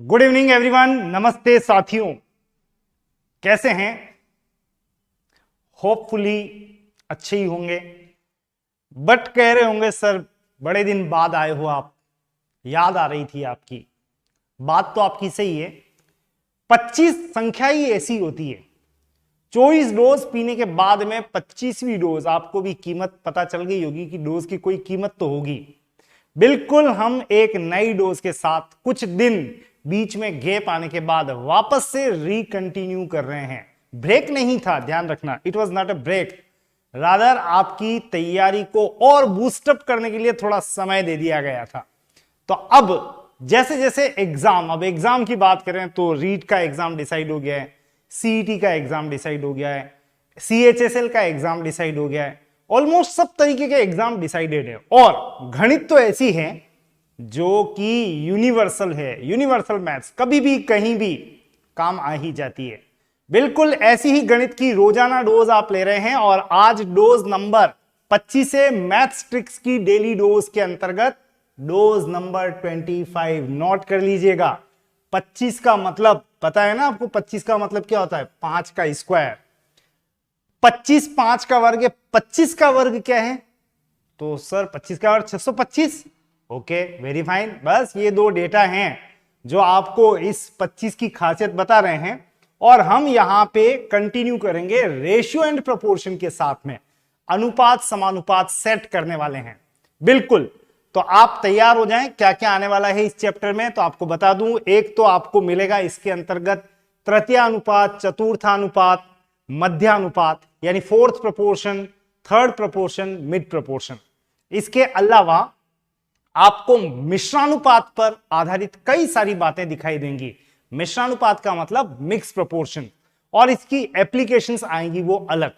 Good evening everyone. नमस्ते साथियों, कैसे हैं? होपफुली अच्छे ही होंगे। बट कह रहे होंगे सर बड़े दिन बाद आए हो आप, याद आ रही थी आपकी। बात तो आपकी सही है। 25 संख्या ही ऐसी होती है। 24 डोज पीने के बाद में 25वीं डोज आपको भी कीमत पता चल गई होगी कि डोज की कोई कीमत तो होगी। बिल्कुल हम एक नई डोज के साथ कुछ दिन बीच में गैप आने के बाद वापस से रिकंटिन्यू कर रहे हैं। ब्रेक नहीं था, ध्यान रखना, it was not a break, rather आपकी तैयारी को और बूस्टअप करने के लिए थोड़ा समय दे दिया गया था। तो अब जैसे जैसे एग्जाम, अब एग्जाम की बात करें तो रीट का एग्जाम डिसाइड हो गया है, सीईटी का एग्जाम डिसाइड हो गया है, सीएचएसएल का एग्जाम डिसाइड हो गया है, ऑलमोस्ट सब तरीके के एग्जाम डिसाइडेड है। और गणित तो ऐसी है जो कि यूनिवर्सल है, यूनिवर्सल मैथ्स कभी भी कहीं भी काम आ ही जाती है। बिल्कुल ऐसी ही गणित की रोजाना डोज आप ले रहे हैं और आज डोज नंबर 25 से मैथ्स ट्रिक्स की डेली डोज के अंतर्गत डोज नंबर 25 नोट कर लीजिएगा। 25 का मतलब पता है ना आपको? 25 का मतलब क्या होता है? 5 का स्क्वायर। 25 5 का वर्ग है, 25 का वर्ग क्या है? तो सर 25 का वर्ग 625। Okay, very fine. बस ये दो डेटा हैं जो आपको इस 25 की खासियत बता रहे हैं और हम यहां पे कंटिन्यू करेंगे रेशियो एंड प्रोपोर्शन के साथ में, अनुपात समानुपात सेट करने वाले हैं। बिल्कुल, तो आप तैयार हो जाएं। क्या क्या आने वाला है इस चैप्टर में तो आपको बता दूं। एक तो आपको मिलेगा इसके अंतर्गत तृतीयानुपात, चतुर्थानुपात, मध्यानुपात यानी fourth proportion, third proportion, mid proportion. इसके अलावा आपको मिश्रानुपात पर आधारित कई सारी बातें दिखाई देंगी। मिश्रानुपात का मतलब मिक्स प्रोपोर्शन, और इसकी एप्लीकेशंस आएंगी वो अलग।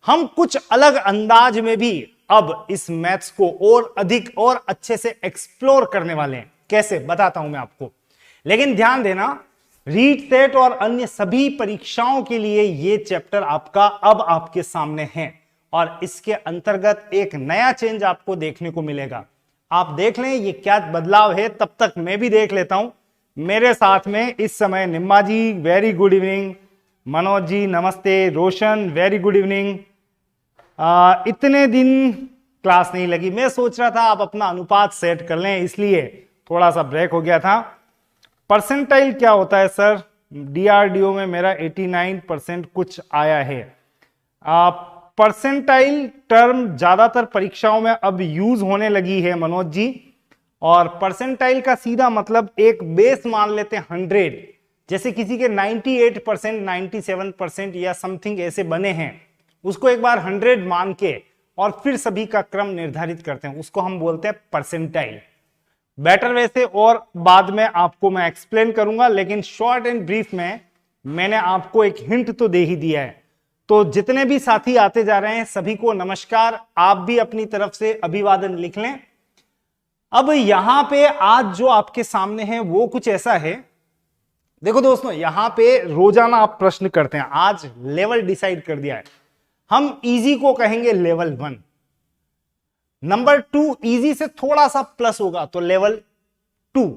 हम कुछ अलग अंदाज में भी अब इस मैथ्स को और अधिक और अच्छे से एक्सप्लोर करने वाले हैं। कैसे बताता हूं मैं आपको, लेकिन ध्यान देना, रीट सेट और अन्य सभी परीक्षाओं के लिए यह चैप्टर आपका अब आपके सामने है और इसके अंतर्गत एक नया चेंज आपको देखने को मिलेगा। आप देख लें ये क्या बदलाव है, तब तक मैं भी देख लेता हूं। मेरे साथ में इस समय निम्मा जी very good evening, Manoj ji नमस्ते, रोशन वेरी गुड इवनिंग। इतने दिन क्लास नहीं लगी, मैं सोच रहा था आप अपना अनुपात सेट कर लें, इसलिए थोड़ा सा ब्रेक हो गया था। परसेंटाइल क्या होता है सर? डीआरडीओ में मेरा 89% कुछ आया है। परसेंटाइल टर्म ज्यादातर परीक्षाओं में अब यूज होने लगी है मनोज जी, और परसेंटाइल का सीधा मतलब एक बेस मान लेते हैं 100, जैसे किसी के 98%, 97% या समथिंग ऐसे बने हैं, उसको एक बार 100 मान के और फिर सभी का क्रम निर्धारित करते हैं, उसको हम बोलते हैं परसेंटाइल। बेटर वैसे और बाद में आपको मैं एक्सप्लेन करूंगा, लेकिन शॉर्ट एंड ब्रीफ में मैंने आपको एक हिंट तो दे ही दिया है। तो जितने भी साथी आते जा रहे हैं सभी को नमस्कार, आप भी अपनी तरफ से अभिवादन लिख लें। अब यहां पे आज जो आपके सामने है वो कुछ ऐसा है, देखो दोस्तों, यहां पे रोजाना आप प्रश्न करते हैं, आज लेवल डिसाइड कर दिया है। हम इजी को कहेंगे लेवल 1, नंबर 2 इजी से थोड़ा सा प्लस होगा तो लेवल 2,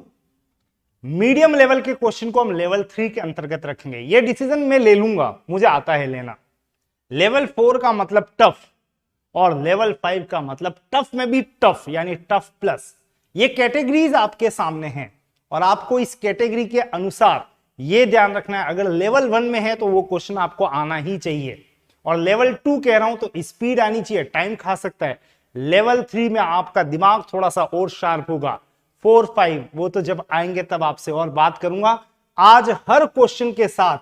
मीडियम लेवल के क्वेश्चन को हम लेवल 3 के अंतर्गत रखेंगे। ये डिसीजन मैं ले लूंगा, मुझे आता है लेना। लेवल 4 का मतलब टफ और लेवल 5 का मतलब टफ में भी टफ यानी टफ प्लस। ये कैटेगरीज आपके सामने हैं और आपको इस कैटेगरी के अनुसार ये ध्यान रखना है, अगर लेवल 1 में है तो वो क्वेश्चन आपको आना ही चाहिए, और लेवल 2 कह रहा हूं तो स्पीड आनी चाहिए, टाइम खा सकता है। लेवल 3 में आपका दिमाग थोड़ा सा और शार्प होगा। 4 5 वो तो जब आएंगे तब आपसे और बात करूंगा। आज हर क्वेश्चन के साथ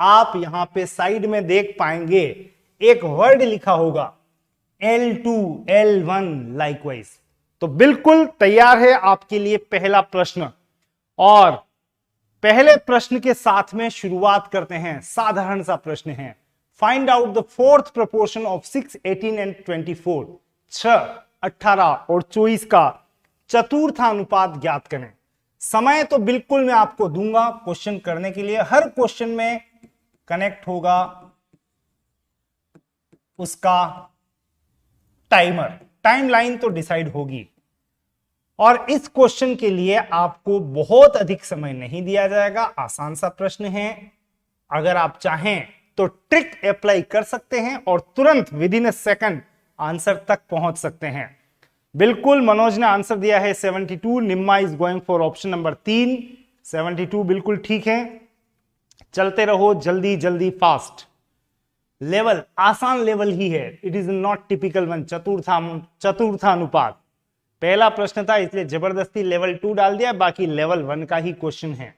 आप यहां पे साइड में देख पाएंगे एक वर्ड लिखा होगा L2 L1 लाइकवाइज। तो बिल्कुल तैयार है आपके लिए पहला प्रश्न, और पहले प्रश्न के साथ में शुरुआत करते हैं। साधारण सा प्रश्न है, find out the fourth proportion of 6, 18 and 24। 6, 18 और 24 का चतुर्थानुपात ज्ञात करें। समय तो बिल्कुल मैं आपको दूंगा क्वेश्चन करने के लिए, हर क्वेश्चन में कनेक्ट होगा उसका टाइमर, टाइमलाइन तो डिसाइड होगी। और इस क्वेश्चन के लिए आपको बहुत अधिक समय नहीं दिया जाएगा, आसान सा प्रश्न है। अगर आप चाहें तो ट्रिक अप्लाई कर सकते हैं और तुरंत with in a second answer तक पहुंच सकते हैं। बिल्कुल मनोज ने आंसर दिया है 72, Nimma is going for option number 3, 72 बिल्कुल ठीक है। चलते रहो जल्दी जल्दी फास्ट। लेवल आसान लेवल ही है, it is not typical one, चतुर्थानुपात पहला प्रश्न था इसलिए जबरदस्ती लेवल 2 डाल दिया, बाकी लेवल 1 का ही क्वेश्चन है।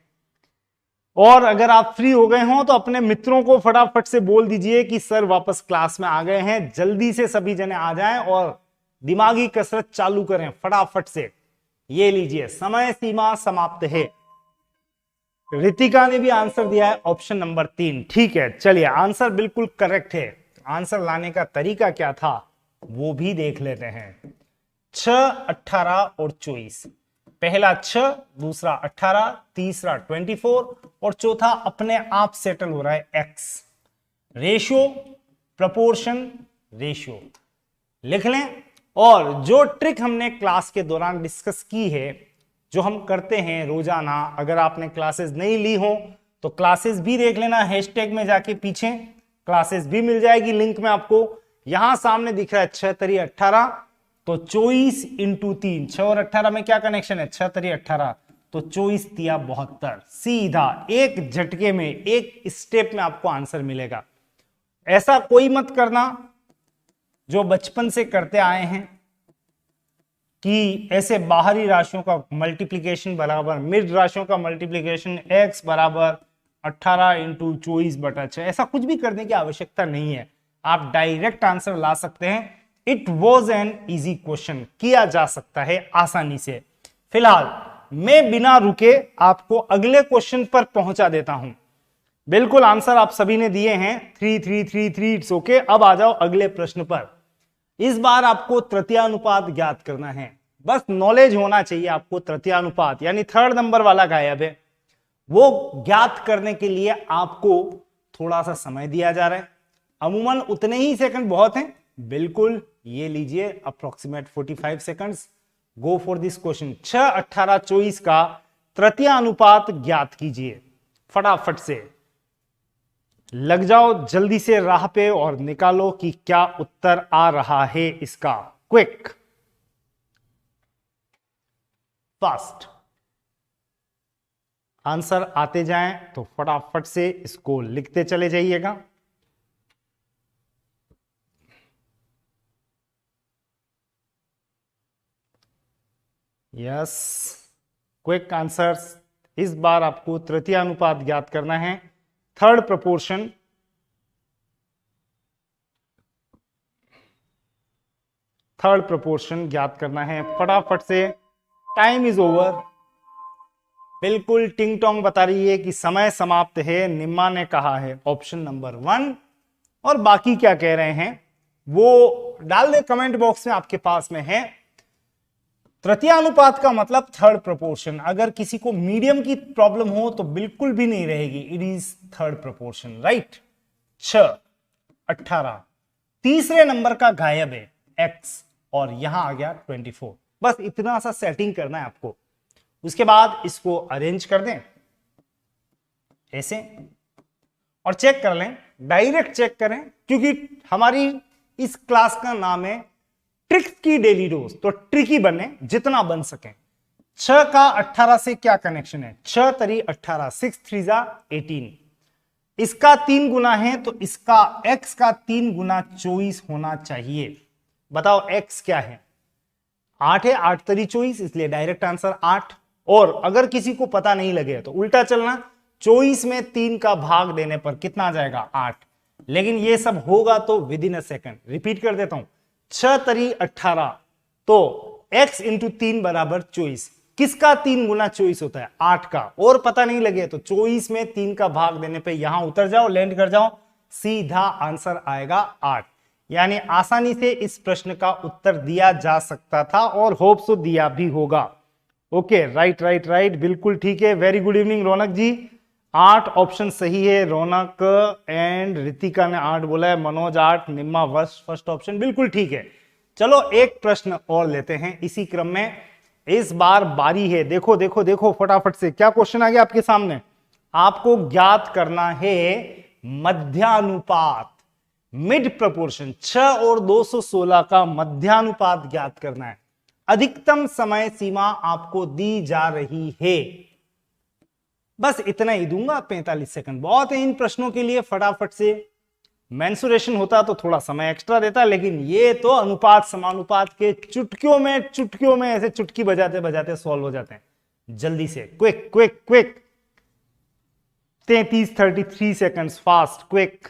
और अगर आप फ्री हो गए हो तो अपने मित्रों को फटाफट से बोल दीजिए कि सर वापस क्लास में आ गए हैं, जल्दी से सभी जने आ जाएं और दिमागी कसरत चालू करें फटाफट से। ये लीजिए समय सीमा समाप्त है। रितिका ने भी आंसर दिया है ऑप्शन नंबर 3, ठीक है। चलिए आंसर बिल्कुल करेक्ट है। आंसर लाने का तरीका क्या था वो भी देख लेते हैं। 6, 18 और 24, पहला 6, दूसरा 18, तीसरा 24 और चौथा अपने आप सेटल हो रहा है एक्स। रेशियो, प्रपोर्शन, रेशियो लिख लें। और जो ट्रिक हमने क्लास के दौरान डिस्कस की है, जो हम करते हैं रोजाना, अगर आपने क्लासेस नहीं ली हो तो क्लासेस भी देख लेना, हैशटैग में जाके पीछे क्लासेस भी मिल जाएगी लिंक में आपको। यहां सामने दिख रहा है 6 तरी 18, तो 24 इंटू 3, 6 और 18 में क्या कनेक्शन है, 6 तरी 18, तो 24 तिया 72, सीधा एक झटके में एक स्टेप में आपको आंसर मिलेगा। ऐसा कोई मत करना जो बचपन से करते आए हैं कि ऐसे बाहरी राशियों का मल्टीप्लीकेशन बराबर मिड राशियों का मल्टीप्लीकेशन x बराबर 18 इंटू 24/6, ऐसा कुछ भी करने की आवश्यकता नहीं है। आप डायरेक्ट आंसर ला सकते हैं। It was an easy question, किया जा सकता है आसानी से। फिलहाल मैं बिना रुके आपको अगले क्वेश्चन पर पहुंचा देता हूं। बिल्कुल आंसर आप सभी ने दिए हैं 3 3 3 3, इट्स ओके। अब आ जाओ अगले प्रश्न पर। इस बार आपको तृतीयानुपात ज्ञात करना है, बस नॉलेज होना चाहिए आपको। तृतीयानुपात यानी 3rd नंबर वाला गायब है, वो ज्ञात करने के लिए आपको थोड़ा सा समय दिया जा रहा है। अमूमन उतने ही सेकंड बहुत हैं, बिल्कुल ये लीजिए approximate 45 seconds. Go for this question. 6, 18, 24 का तृतीयानुपात ज्ञात कीजिए फटाफट से। लग जाओ जल्दी से राह पे और निकालो कि क्या उत्तर आ रहा है इसका। क्विक, फास्ट आंसर आते जाएं तो फटाफट से इसको लिखते चले जाइएगा। Yes, quick answers. इस बार आपको तृतीयानुपात ज्ञात करना है, 3rd प्रपोर्शन। थर्ड प्रपोर्शन ज्ञात करना है फटाफट से। Time is over. बिल्कुल टिंग टोंग बता रही है कि समय समाप्त है। निम्मा ने कहा है ऑप्शन नंबर 1, और बाकी क्या कह रहे हैं वो डाल दे कमेंट बॉक्स में, आपके पास में है। तृतीयानुपात का मतलब 3rd प्रपोर्शन। अगर किसी को मीडियम की प्रॉब्लम हो तो बिल्कुल भी नहीं रहेगी, it is 3rd proportion, right. 6, 18, तीसरे नंबर का गायब है x, और यहां आ गया 24। बस इतना सा सेटिंग करना है आपको। उसके बाद इसको अरेंज कर दें ऐसे और चेक कर लें, डायरेक्ट चेक करें, क्योंकि हमारी इस क्लास का नाम है ट्रिक्स की डेली डोज, तो ट्रिकी बने जितना बन सके। 6 का 18 से क्या कनेक्शन है, 6 तरी 18, 6 3 जा 18, इसका 3 गुना है तो इसका x का 3 गुना 24 होना चाहिए। बताओ x क्या है, 8 है, 8 तरी 24, इसलिए डायरेक्ट आंसर 8। और अगर किसी को पता नहीं लगे तो उल्टा चलना, 24 में 3 का भाग देने पर कितना आ जाएगा, 8। लेकिन ये सब होगा तो with in a second. Repeat कर देता हूं, 6 तरी 18, तो x इंटू 3 बराबर 24। किसका 3 गुना 24 होता है, 8 का। और पता नहीं लगे तो 24 में 3 का भाग देने पे यहां उतर जाओ, लैंड कर जाओ, सीधा आंसर आएगा 8। यानी आसानी से इस प्रश्न का उत्तर दिया जा सकता था और होप सो दिया भी होगा। ओके, राइट राइट राइट, बिल्कुल ठीक है। वेरी गुड इवनिंग रौनक जी। 8 ऑप्शन सही है। रौनक एंड रितिका ने 8 बोला है, मनोज 8, निम्मा फर्स्ट ऑप्शन, बिल्कुल ठीक है। चलो एक प्रश्न और लेते हैं इसी क्रम में। इस बार बारी है, देखो देखो देखो फटाफट से क्या क्वेश्चन आ गया आपके सामने। आपको ज्ञात करना है मध्यानुपात, मिड प्रपोर्शन, 6 और 216 का मध्यानुपात ज्ञात करना है। अधिकतम समय सीमा आपको दी जा रही है। बस इतना ही दूंगा, 45 सेकंड बहुत है इन प्रश्नों के लिए। फटाफट से, मेंसुरेशन होता तो थोड़ा समय एक्स्ट्रा देता, लेकिन ये तो अनुपात समानुपात के चुटकियों में ऐसे चुटकी बजाते बजाते सॉल्व हो जाते हैं। जल्दी से, quick quick quick, 33 seconds, fast quick,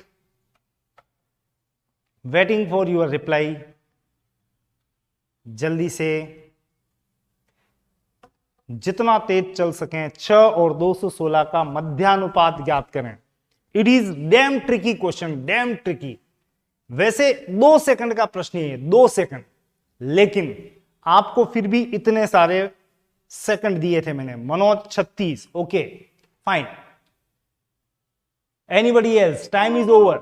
waiting for your reply. जल्दी से, जितना तेज चल सकें। 6 और 216 का मध्यानुपात ज्ञात करें। It is damn tricky question, dam tricky. वैसे 2 सेकंड का प्रश्न है, 2 सेकंड, लेकिन आपको फिर भी इतने सारे सेकंड दिए थे मैंने। Manoj 36, okay fine. Anybody else? Time is over.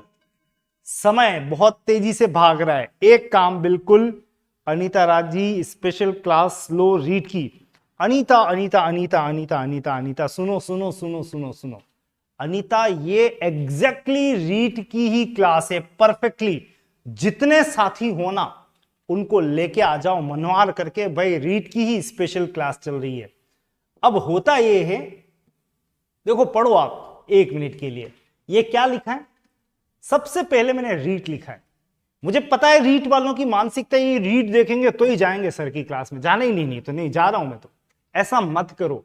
समय बहुत तेजी से भाग रहा है। एक काम बिल्कुल, अनीता राजी स्पेशल क्लास लो रीड की। अनीता अनीता अनीता अनीता अनीता अनीता सुनो सुनो सुनो सुनो सुनो। अनीता, ये एग्जैक्टली रीड की ही क्लास है, परफेक्टली। जितने साथी हो ना उनको लेके आ जाओ मनवार करके, भाई रीड की ही स्पेशल क्लास चल रही है। अब होता ये है, देखो पढ़ो आप 1 मिनट के लिए। ये क्या लिखा है? सबसे पहले मैंने रीड लिखा है। मुझे पता है रीट वालों की मानसिकता, ये रीट देखेंगे तो ही जाएंगे सर की क्लास में, जाने ही नहीं तो नहीं जा रहा हूं मैं। तो ऐसा मत करो।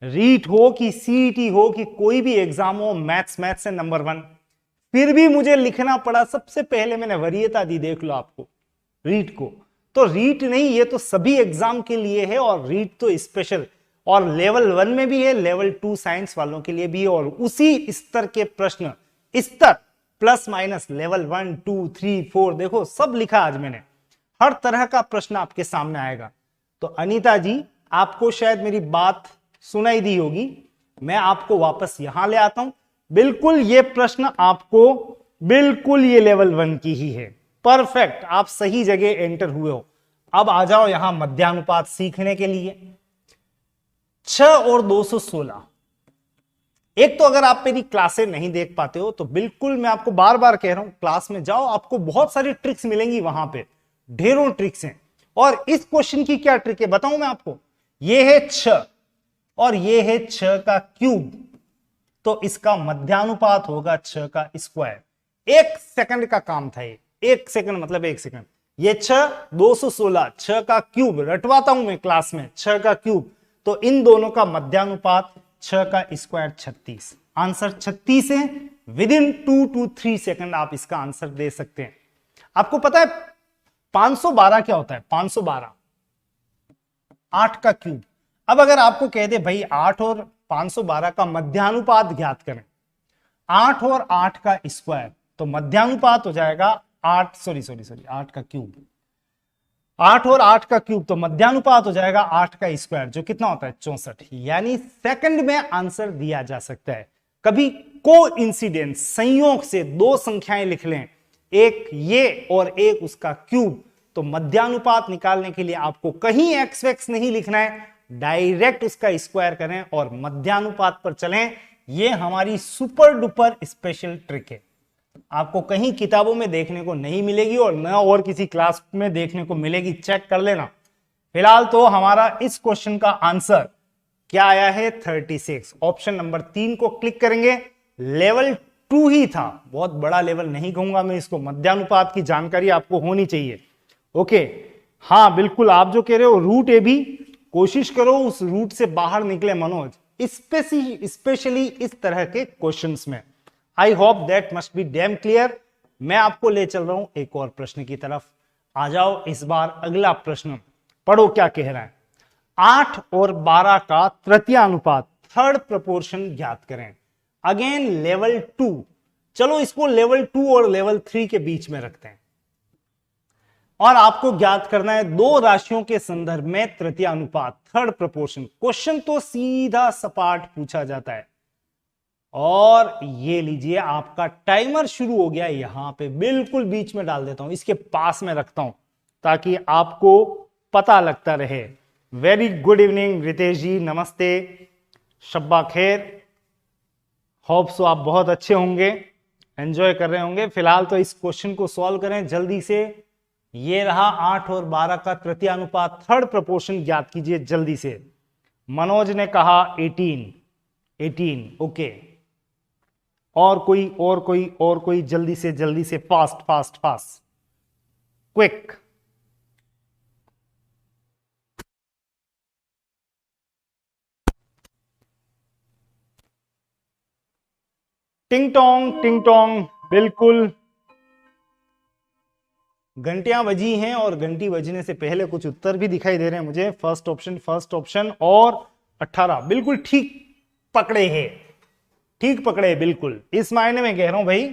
रीट हो कि सीईटी हो कि कोई भी एग्जाम हो, मैथ्स से नंबर 1, फिर भी मुझे लिखना पड़ा। सबसे पहले मैंने वरीयता दी, देख लो आपको रीट को। तो रीट नहीं, ये तो सभी एग्जाम के लिए है, और रीट तो स्पेशल, और लेवल 1 में भी है, लेवल 2 साइंस वालों के लिए भी है। और उसी स्तर के प्रश्न, स्तर प्लस माइनस, लेवल 1 2 3 4, देखो सब लिखा आज मैंने। हर तरह का प्रश्न आपके सामने आएगा। तो अनीता जी, आपको शायद मेरी बात सुनाई दी होगी। मैं आपको वापस यहां ले आता हूं। बिल्कुल ये प्रश्न आपको, बिल्कुल ये लेवल 1 की ही है। परफेक्ट, आप सही जगह एंटर हुए हो। अब आ जाओ यहां मध्यानुपात सीखने के लिए। 6 और 216। एक तो अगर आप मेरी क्लासें नहीं देख पाते हो तो बिल्कुल मैं आपको बार बार कह रहा हूं, क्लास में जाओ, आपको बहुत सारी ट्रिक्स मिलेंगी वहां पे, ढेरों ट्रिक्स हैं। और इस क्वेश्चन की क्या ट्रिक है बताऊं मैं आपको। ये है 6 और ये है 6 का क्यूब, तो इसका मध्यानुपात होगा 6 का स्क्वायर। 1 सेकंड का काम था ये, 1 सेकंड मतलब 1 सेकंड। ये 6 216, 6 का क्यूब रटवाता हूं मैं क्लास में, 6 का क्यूब, तो इन दोनों का मध्यानुपात 6 का स्क्वायर 36। आंसर 36 है। विद इन 2 to 3 सेकंड आप इसका आंसर दे सकते हैं। आपको पता है 512 क्या होता है? 512 8 का क्यूब। अब अगर आपको कह दे भाई 8 और 512 का मध्यानुपात ज्ञात करें, 8 और 8 का स्क्वायर, तो मध्यानुपात हो जाएगा 8 का क्यूब। 8 और 8 का क्यूब, तो मध्यानुपात हो जाएगा 8 का स्क्वायर, जो कितना होता है 64। यानी सेकंड में आंसर दिया जा सकता है। कभी कोइंसिडेंस, संयोग से 2 संख्याएं लिख लें, एक ये और एक उसका क्यूब, तो मध्यानुपात निकालने के लिए आपको कहीं एक्स वैक्स नहीं लिखना है, डायरेक्ट उसका स्क्वायर करें और मध्यानुपात पर चलें। यह हमारी सुपर डुपर स्पेशल ट्रिक है, आपको कहीं किताबों में देखने को नहीं मिलेगी और न और किसी क्लास में देखने को मिलेगी, चेक कर लेना। फिलहाल तो हमारा इस क्वेश्चन का आंसर क्या आया है 36। ऑप्शन नंबर 3 को क्लिक करेंगे। लेवल 2 ही था, बहुत बड़ा लेवल नहीं कहूंगा मैं इसको, मध्यानुपात की जानकारी आपको होनी चाहिए। ओके, हाँ बिल्कुल, आप जो कह रहे हो रूट ए भी, कोशिश करो उस रूट से बाहर निकले मनोज, स्पेशली इस तरह के क्वेश्चंस में। I hope that must be dam clear. मैं आपको ले चल रहा हूं एक और प्रश्न की तरफ। आ जाओ इस बार अगला प्रश्न, पढ़ो क्या कह रहा है। 8 और 12 का तृतीयानुपात, थर्ड प्रोपोर्शन ज्ञात करें। अगेन लेवल 2, चलो इसको लेवल 2 और लेवल 3 के बीच में रखते हैं, और आपको ज्ञात करना है 2 राशियों के संदर्भ में तृतीय अनुपात, थर्ड प्रोपोर्शन। क्वेश्चन तो सीधा सपाट पूछा जाता है। और ये लीजिए आपका टाइमर शुरू हो गया, यहां पे बिल्कुल बीच में डाल देता हूं, इसके पास में रखता हूं ताकि आपको पता लगता रहे। वेरी गुड इवनिंग रितेश जी, नमस्ते, शब्बा खैर। होप सो आप बहुत अच्छे होंगे, एंजॉय कर रहे होंगे। फिलहाल तो इस क्वेश्चन को सॉल्व करें जल्दी से। ये रहा 8 और 12 का तृतीय अनुपात, थर्ड प्रपोर्शन ज्ञात कीजिए जल्दी से। मनोज ने कहा 18 ओके। और कोई जल्दी से फास्ट फास्ट फास्ट क्विक। टिंग टोंग बिल्कुल, घंटियां बजी हैं और घंटी बजने से पहले कुछ उत्तर भी दिखाई दे रहे हैं मुझे। फर्स्ट ऑप्शन और 18 बिल्कुल ठीक पकड़े हैं, ठीक पकड़े बिल्कुल। इस मायने में कह रहा हूं भाई,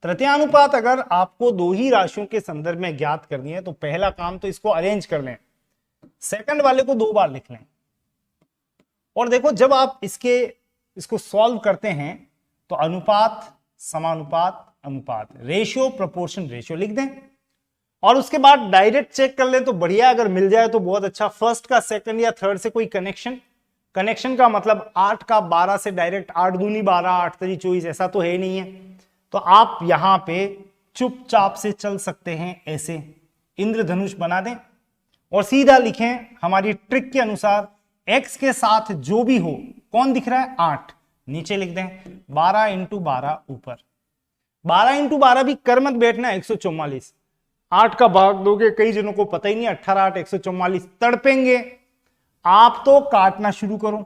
तृतीयानुपात अगर आपको दो ही राशियों के संदर्भ में ज्ञात करनी है तो पहला काम तो इसको अरेंज कर लें, सेकंड वाले को 2 बार लिख लें। और देखो जब आप इसको सॉल्व करते हैं तो अनुपात समानुपात अनुपात, रेशियो प्रोपोर्शन रेशियो लिख दें और उसके बाद डायरेक्ट चेक कर लें तो बढ़िया, अगर मिल जाए तो बहुत अच्छा। फर्स्ट का सेकंड या थर्ड से कोई कनेक्शन का मतलब 8 का 12 से डायरेक्ट 8 दूनी 12 8 तरी 24 ऐसा तो है नहीं है। तो आप यहां पे चुपचाप से चल सकते हैं, ऐसे इंद्रधनुष बना दें और सीधा लिखें हमारी ट्रिक के अनुसार x के साथ जो भी हो, कौन दिख रहा है 8, नीचे लिख दें 12 इंटू 12 ऊपर। 12 इंटू 12 भी कर मत बैठना, 144। 8 का भाग दोगे, कई जनों को पता ही नहीं, 18 8 144 तड़पेंगे। आप तो काटना शुरू करो,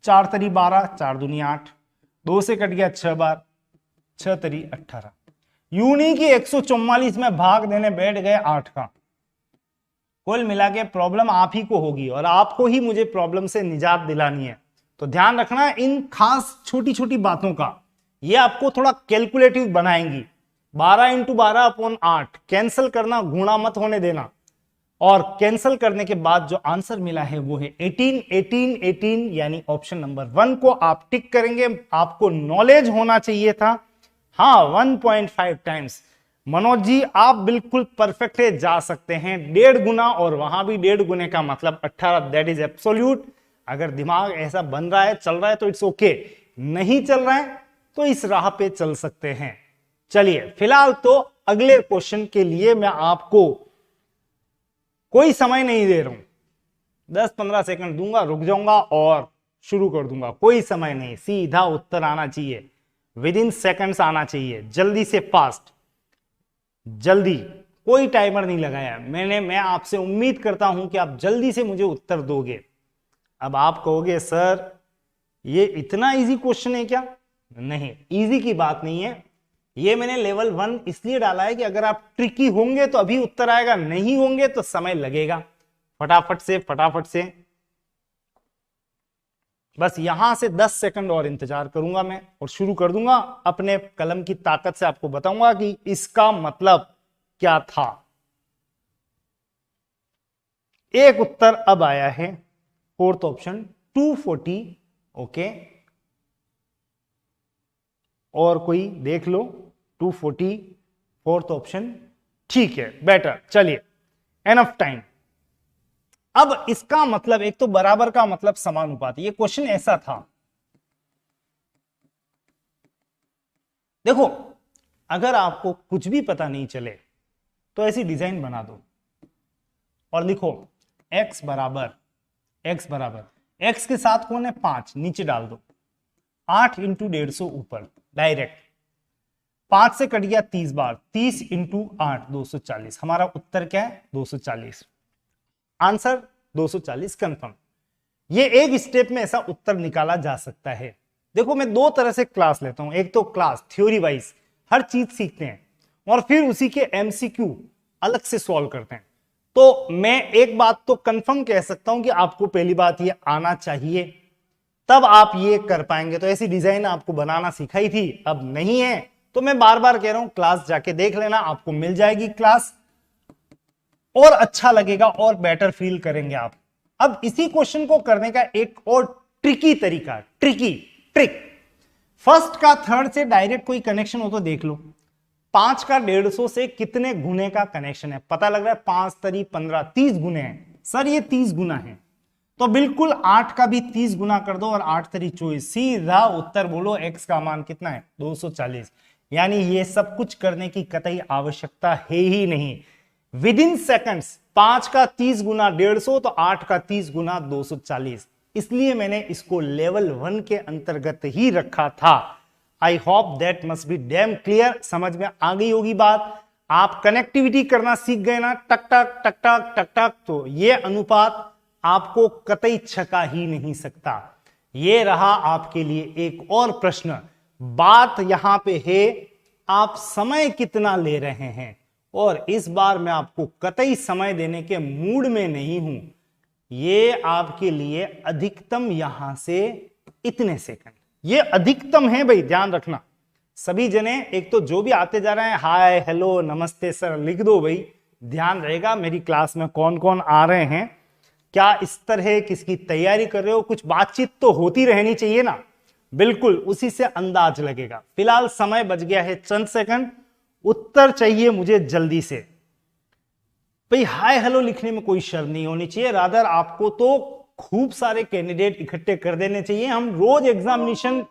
4 तरी 12 4 दूनी 8, 2 से कट गया 6 बार, 6 तरी 18। यूं नहीं कि 144 में भाग देने बैठ गए 8 का। कुल मिला के प्रॉब्लम आप ही को होगी और आपको ही मुझे प्रॉब्लम से निजात दिलानी है। तो ध्यान रखना इन खास छोटी छोटी बातों का, ये आपको थोड़ा कैलकुलेटिव बनाएंगी। 12 इंटू 12 अपॉन 8 कैंसिल करना, गुणा मत होने देना। और कैंसिल करने के बाद जो आंसर मिला है वो है 18 यानी ऑप्शन नंबर 1 को आप टिक करेंगे। आपको नॉलेज होना चाहिए था। हाँ 1.5 टाइम्स। मनोज जी आप बिल्कुल परफेक्ट है, जा सकते हैं 1.5 गुना, और वहां भी 1.5 गुने का मतलब 18, दैट इज एब्सोल्यूट। अगर दिमाग ऐसा बन रहा है, चल रहा है तो इट्स ओके, नहीं चल रहा है तो इस राह पे चल सकते हैं। चलिए फिलहाल तो अगले क्वेश्चन के लिए मैं आपको कोई समय नहीं दे रहा हूं, 10-15 सेकंड दूंगा, रुक जाऊंगा और शुरू कर दूंगा। कोई समय नहीं, सीधा उत्तर आना चाहिए, विद इन सेकंड्स आना चाहिए, जल्दी से फास्ट, जल्दी, कोई टाइमर नहीं लगाया मैं आपसे उम्मीद करता हूं कि आप जल्दी से मुझे उत्तर दोगे। अब आप कहोगे सर ये इतना इजी क्वेश्चन है क्या? नहीं, इजी की बात नहीं है। ये मैंने लेवल 1 इसलिए डाला है कि अगर आप ट्रिकी होंगे तो अभी उत्तर आएगा, नहीं होंगे तो समय लगेगा। फटाफट से बस यहां से 10 सेकंड और इंतजार करूंगा मैं और शुरू कर दूंगा। अपने कलम की ताकत से आपको बताऊंगा कि इसका मतलब क्या था। एक उत्तर अब आया है, फोर्थ ऑप्शन 240। ओके, और कोई देख लो, 240 फोर्थ ऑप्शन, ठीक है, बेटर। चलिए एनफ टाइम। अब इसका मतलब, एक तो बराबर का मतलब समानुपात, ये क्वेश्चन ऐसा था। देखो अगर आपको कुछ भी पता नहीं चले तो ऐसी डिजाइन बना दो और लिखो x बराबर x के साथ कौन है 5, नीचे डाल दो 8 इंटू 150 ऊपर, डायरेक्ट 5 से कट गया 30 बार, 30 इंटू 8 240। हमारा उत्तर क्या है 240, आंसर 240 कंफर्म। ये एक स्टेप में ऐसा उत्तर निकाला जा सकता है। देखो मैं 2 तरह से क्लास लेता हूं, एक तो क्लास थ्योरी वाइज हर चीज सीखते हैं और फिर उसी के एमसीक्यू अलग से सॉल्व करते हैं। तो मैं एक बात तो कंफर्म कह सकता हूं कि आपको पहली बात ये आना चाहिए, तब आप ये कर पाएंगे। तो ऐसी डिजाइन आपको बनाना सिखाई थी, अब नहीं है तो मैं बार बार कह रहा हूं क्लास जाके देख लेना, आपको मिल जाएगी क्लास और अच्छा लगेगा और बेटर फील करेंगे आप। अब इसी क्वेश्चन को करने का एक और ट्रिकी तरीका, ट्रिक, फर्स्ट का थर्ड से डायरेक्ट कोई कनेक्शन हो तो देख लो। 5 का 150 से कितने गुने का कनेक्शन है, पता लग रहा है 5 तरी 15, 30 गुने हैं। सर ये 30 गुना है, तो बिल्कुल 8 का भी 30 गुना कर दो और 8 3 24, सीधा उत्तर बोलो x का मान कितना है 240। यानी ये सब कुछ करने की कतई आवश्यकता है ही नहीं। विद इन सेकंड्स 5 का 30 गुना 150, तो 8 का 30 गुना 240। इसलिए मैंने इसको लेवल 1 के अंतर्गत ही रखा था। I hope that must be dam clear. समझ में आ गई होगी बात। आप कनेक्टिविटी करना सीख गए ना, टक टक टक टक टक टक, तो ये अनुपात आपको कतई छका ही नहीं सकता। ये रहा आपके लिए एक और प्रश्न। बात यहां पे है आप समय कितना ले रहे हैं, और इस बार मैं आपको कतई समय देने के मूड में नहीं हूं। ये आपके लिए अधिकतम यहां से इतने सेकंड, ये अधिकतम है भाई, ध्यान रखना। सभी जने एक तो जो भी आते जा रहे हैं हाय हेलो नमस्ते सर लिख दो भाई, ध्यान रहेगा मेरी क्लास में कौन कौन आ रहे हैं, क्या इस तरह किसकी तैयारी कर रहे हो, कुछ बातचीत तो होती रहनी चाहिए ना, बिल्कुल उसी से अंदाज लगेगा। फिलहाल समय बच गया है चंद सेकंड, उत्तर चाहिए मुझे जल्दी से। भाई हाय हेलो लिखने में कोई शर्म नहीं होनी चाहिए, रादर आपको तो खूब सारे कैंडिडेट इकट्ठे कर देने चाहिए। हम रोज एग्जामिनेशन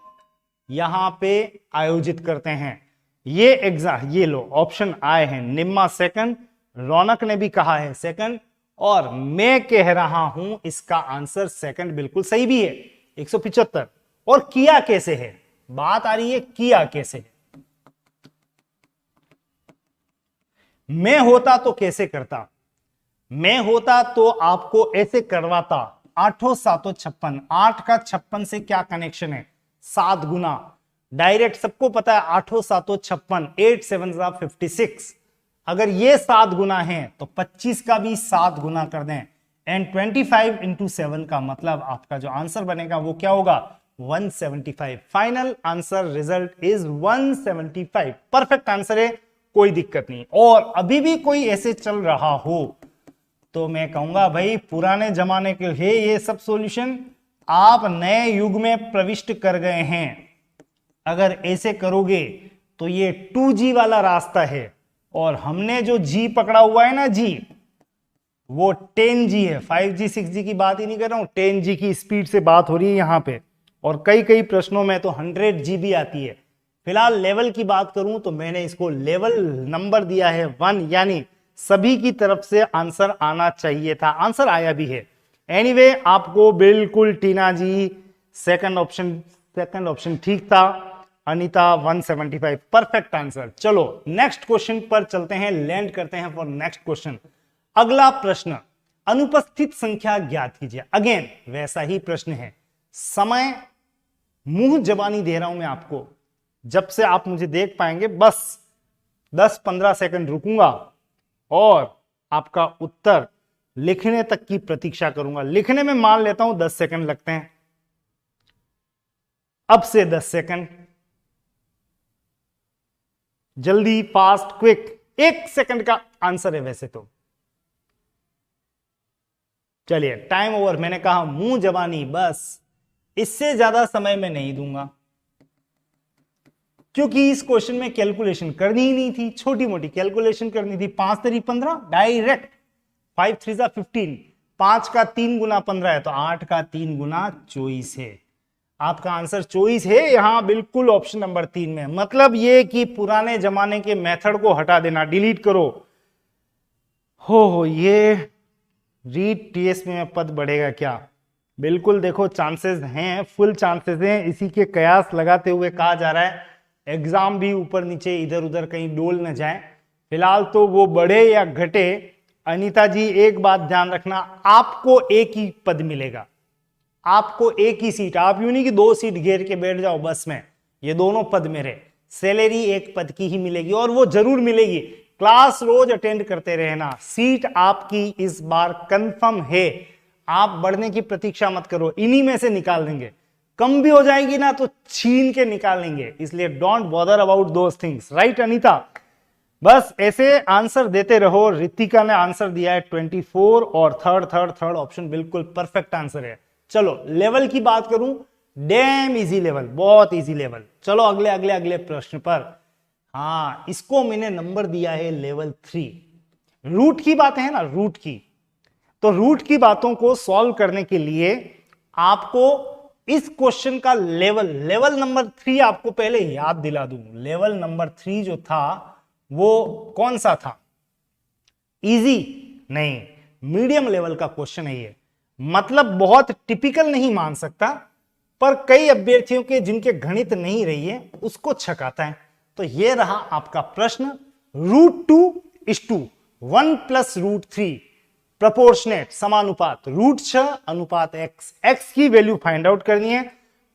यहां पे आयोजित करते हैं। ये एग्जाम, ये लो ऑप्शन आए हैं, निम्मा सेकंड, रौनक ने भी कहा है सेकंड, और मैं कह रहा हूं इसका आंसर सेकंड बिल्कुल सही भी है 175। और किया कैसे है, बात आ रही है किया कैसे है। मैं होता तो कैसे करता, मैं होता तो आपको ऐसे करवाता, 8 7 56, 8 का 56 से क्या कनेक्शन है, 7 गुना डायरेक्ट, सबको पता है 8 7 56, 8 7 56। अगर ये 7 गुना है तो 25 का भी 7 गुना कर दें, एंड 25 इंटू 7 का मतलब आपका जो आंसर बनेगा वो क्या होगा 175। Final answer result is 175, perfect answer है, कोई दिक्कत नहीं। और अभी भी कोई ऐसे चल रहा हो तो मैं कहूंगा भाई पुराने जमाने के है ये सब सॉल्यूशन, आप नए युग में प्रविष्ट कर गए हैं। अगर ऐसे करोगे तो ये 2G वाला रास्ता है, और हमने जो G पकड़ा हुआ है ना G, वो 10G है, 5G 6G की बात ही नहीं कर रहा हूं, 10G की स्पीड से बात हो रही है यहां पे। और कई कई प्रश्नों में तो 100G भी आती है। फिलहाल लेवल की बात करूं तो मैंने इसको लेवल नंबर दिया है 1, यानी सभी की तरफ से आंसर आना चाहिए था, आंसर आया भी है। एनीवे आपको बिल्कुल टीना जी सेकंड ऑप्शन ठीक था, अनीता 175 परफेक्ट आंसर। चलो नेक्स्ट क्वेश्चन पर चलते हैं, लैंड करते हैं फॉर नेक्स्ट क्वेश्चन। अगला प्रश्न, अनुपस्थित संख्या ज्ञात कीजिए। अगेन वैसा ही प्रश्न है, समय मुंह जबानी दे रहा हूं मैं आपको, जब से आप मुझे देख पाएंगे बस 10-15 सेकंड रुकूंगा और आपका उत्तर लिखने तक की प्रतीक्षा करूंगा। लिखने में मान लेता हूं 10 सेकंड लगते हैं, अब से 10 सेकंड, जल्दी फास्ट क्विक, 1 सेकंड का आंसर है वैसे तो। चलिए टाइम ओवर, मैंने कहा मुंह जबानी, बस इससे ज्यादा समय मैं नहीं दूंगा, क्योंकि इस क्वेश्चन में कैलकुलेशन करनी ही नहीं थी, छोटी मोटी कैलकुलेशन करनी थी। 5 3 15 डायरेक्ट, 5 3 15, 5 का 3 गुना 15 है, तो 8 का 3 गुना 24 है। आपका आंसर 24 है यहां बिल्कुल ऑप्शन नंबर 3 में। मतलब ये कि पुराने जमाने के मेथड को हटा देना, डिलीट करो। हो ये रीड टीएसपी में पद बढ़ेगा क्या, बिल्कुल देखो चांसेस हैं, फुल चांसेस हैं। इसी के कयास लगाते हुए कहा जा रहा है एग्जाम भी ऊपर नीचे इधर उधर कहीं डोल न जाए। फिलहाल तो वो बढ़े या घटे, अनीता जी एक बात ध्यान रखना, आपको एक ही पद मिलेगा, आपको एक ही सीट, आप यूं नहीं कि 2 सीट घेर के बैठ जाओ बस में, ये दोनों पद मेरे, सैलरी एक पद की ही मिलेगी, और वो जरूर मिलेगी। क्लास रोज अटेंड करते रहना, सीट आपकी इस बार कंफर्म है, आप बढ़ने की प्रतीक्षा मत करो, इन्हीं में से निकाल देंगे। कम भी हो जाएगी ना तो छीन के निकालेंगे, इसलिए don't bother about those things, right Anita. बस ऐसे आंसर देते रहो। रितिका ने आंसर दिया है 24, और थर्ड ऑप्शन बिल्कुल परफेक्ट आंसर है। चलो लेवल की बात करूं, डैम इजी लेवल, बहुत इजी लेवल। चलो अगले प्रश्न पर। हाँ, इसको मैंने नंबर दिया है लेवल 3। रूट की बात है ना, रूट की, तो रूट की बातों को सॉल्व करने के लिए आपको इस क्वेश्चन का लेवल नंबर 3 आपको पहले याद दिला दूं। लेवल नंबर 3 जो था वो कौन सा था? इजी नहीं, मीडियम लेवल का क्वेश्चन है ये। मतलब बहुत टिपिकल नहीं मान सकता, पर कई अभ्यर्थियों के जिनके गणित नहीं रही है उसको छकाता है। तो ये रहा आपका प्रश्न। √2:1 + √3 प्रोपोर्शनेट समानुपात √6 अनुपात x की वैल्यू फाइंड आउट करनी है।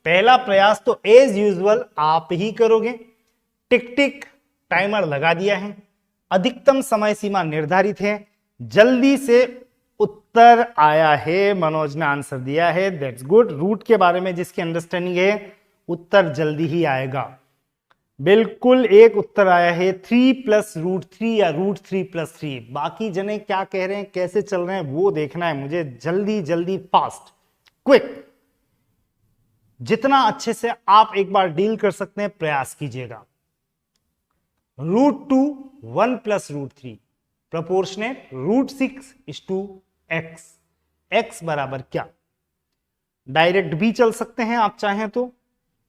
पहला प्रयास तो एज यूजुअल आप ही करोगे। टिक टिक टाइमर लगा दिया है, अधिकतम समय सीमा निर्धारित है। जल्दी से उत्तर आया है, मनोज ने आंसर दिया है, दैट्स गुड। रूट के बारे में जिसकी अंडरस्टैंडिंग है उत्तर जल्दी ही आएगा। बिल्कुल एक उत्तर आया है 3 + √3 या √3 + 3। बाकी जने क्या कह रहे हैं, कैसे चल रहे हैं वो देखना है मुझे। जल्दी जल्दी, फास्ट, क्विक, जितना अच्छे से आप एक बार डील कर सकते हैं प्रयास कीजिएगा। √2 1 + √3 प्रोपोर्शनेट √6:x। x बराबर क्या? डायरेक्ट भी चल सकते हैं आप चाहें तो।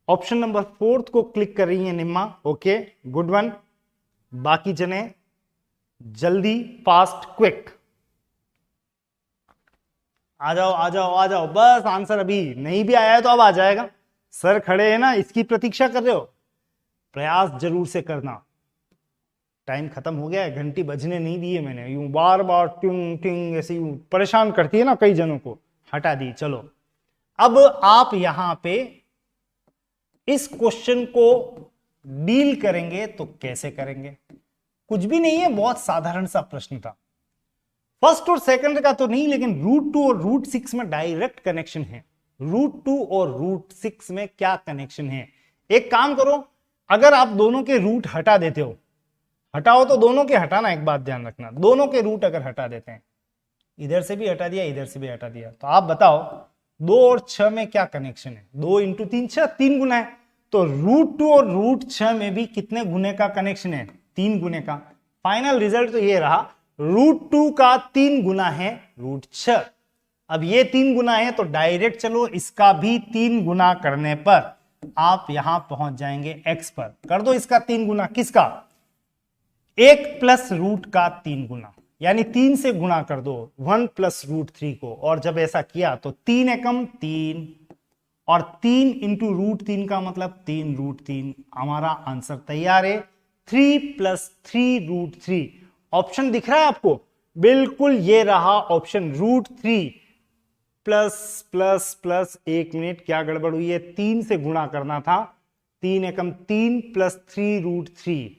ऑप्शन नंबर 4 को क्लिक कर रही है निम्मा, ओके, गुड वन। बाकी जने जल्दी, फास्ट, क्विक, आ जाओ आ जाओ आ जाओ। बस आंसर अभी नहीं भी आया है तो अब आ जाएगा। सर खड़े हैं ना, इसकी प्रतीक्षा कर रहे हो? प्रयास जरूर से करना। टाइम खत्म हो गया है, घंटी बजने नहीं दी है मैंने। यूं बार बार टिंग टिंग ऐसे यूं परेशान करती है ना कई जनों को, हटा दी। चलो अब आप यहां पे इस क्वेश्चन को डील करेंगे तो कैसे करेंगे? कुछ भी नहीं है, बहुत साधारण सा प्रश्न था। फर्स्ट और सेकंड का तो नहीं, लेकिन √2 और √6 में डायरेक्ट कनेक्शन है। √2 और √6 में क्या कनेक्शन है? एक काम करो, अगर आप दोनों के रूट हटा देते हो, हटाओ तो दोनों के हटाना, एक बात ध्यान रखना, दोनों के रूट अगर हटा देते हैं, इधर से भी हटा दिया इधर से भी हटा दिया, तो आप बताओ 2 और 6 में क्या कनेक्शन है? 2 × 3 6, 3 गुना है। तो √2 और √6 में भी कितने गुने का कनेक्शन है? 3 गुने का। फाइनल रिजल्ट तो ये रहा, √2 का 3 गुना है √6। अब ये 3 गुना है तो डायरेक्ट चलो इसका भी 3 गुना करने पर आप यहां पहुंच जाएंगे x पर। कर दो इसका 3 गुना। किसका? 1 + रूट का 3 गुना, यानी 3 से गुणा कर दो 1 + √3 को। और जब ऐसा किया तो 3 एकम 3 और 3 × √3 का मतलब 3 √3। हमारा आंसर तैयार है 3 + 3 √3। ऑप्शन दिख रहा है आपको? बिल्कुल ये रहा ऑप्शन, √3 प्लस 1 मिनट, क्या गड़बड़ हुई है? 3 से गुणा करना था। 3 एकम 3 + 3 √3।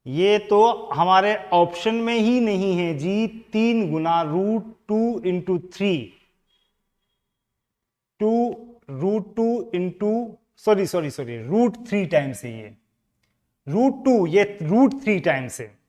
ये तो हमारे ऑप्शन में ही नहीं है जी। 3 गुना √2 × 3, 2 √2 × सॉरी √3 टाइम्स है ये। √2 ये √3 टाइम्स है।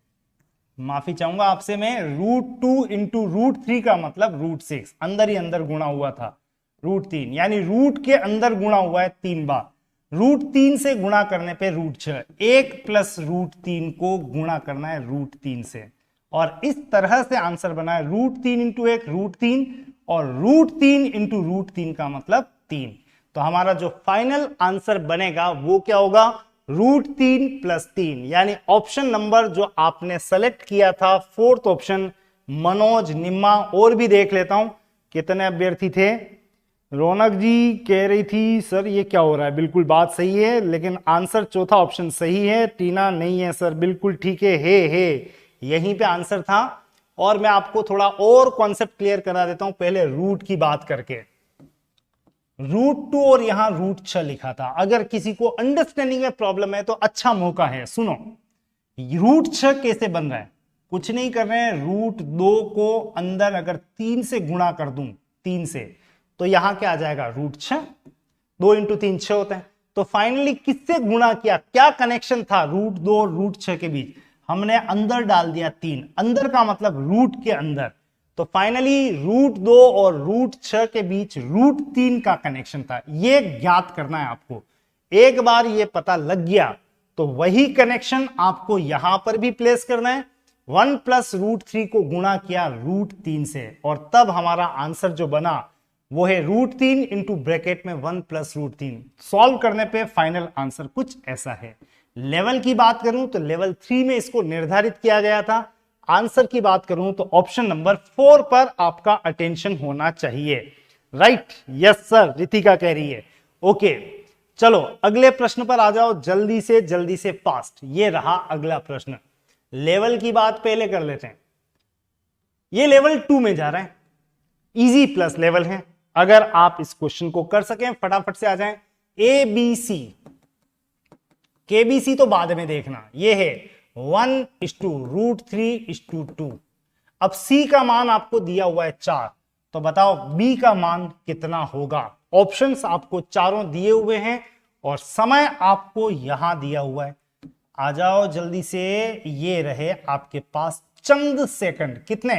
माफी चाहूंगा आपसे मैं। √2 × √3 का मतलब √6, अंदर ही अंदर गुणा हुआ था √3, यानी रूट के अंदर गुणा हुआ है 3 बार। √3 से गुणा करने पे √6, 1 + √3 को गुणा करना है √3 से, और इस तरह से आंसर बना है √3 × 1 √3 और √3 × √3 का मतलब 3। तो हमारा जो फाइनल आंसर बनेगा वो क्या होगा? √3 + 3, यानी ऑप्शन नंबर जो आपने सेलेक्ट किया था 4th ऑप्शन। मनोज, निम्मा, और भी देख लेता हूं कितने अभ्यर्थी थे। रौनक जी कह रही थी सर ये क्या हो रहा है, बिल्कुल बात सही है, लेकिन आंसर चौथा ऑप्शन सही है। टीना नहीं है सर, बिल्कुल ठीक है, यहीं पे आंसर था। और मैं आपको थोड़ा और कॉन्सेप्ट क्लियर करा देता हूं, पहले रूट की बात करके। √2 और यहां √6 लिखा था। अगर किसी को अंडरस्टैंडिंग में प्रॉब्लम है तो अच्छा मौका है, सुनो। √6 कैसे बन रहा है? कुछ नहीं कर रहे हैं, √2 को अंदर अगर 3 से गुणा कर दूं, 3 से, तो यहां क्या आ जाएगा? √6। 2 × 3 6 होता है। तो फाइनली किससे गुणा किया? क्या कनेक्शन था √2 और √6 के बीच? हमने अंदर डाल दिया 3। अंदर का मतलब रूट के अंदर। तो फाइनली √2 और √6 के बीच √3 का कनेक्शन था। यह ज्ञात करना है आपको। एक बार यह पता लग गया तो वही कनेक्शन आपको यहां पर भी प्लेस करना है, 1 प्लस रूट 3 को गुणा किया रूट 3 से और तब हमारा आंसर जो बना वो है रूट 3 इंटू ब्रैकेट में 1 प्लस रूट 3। सॉल्व करने पे फाइनल आंसर कुछ ऐसा है। लेवल की बात करूं तो लेवल 3 में इसको निर्धारित किया गया था। आंसर की बात करूं तो ऑप्शन नंबर 4 पर आपका अटेंशन होना चाहिए। राइट, यस सर, रितिका कह रही है। ओके, चलो अगले प्रश्न पर आ जाओ, जल्दी से फास्ट। ये रहा अगला प्रश्न। लेवल की बात पहले कर लेते हैं। ये लेवल 2 में जा रहा है, इजी प्लस लेवल है। अगर आप इस क्वेश्चन को कर सकें फटाफट से आ जाएं। ए बी सी, के बी सी तो बाद में देखना। ये है 1:√3:2। अब सी का मान आपको दिया हुआ है 4, तो बताओ बी का मान कितना होगा। ऑप्शंस आपको चारों दिए हुए हैं और समय आपको यहां दिया हुआ है। आ जाओ जल्दी से, ये रहे आपके पास चंद सेकंड। कितने?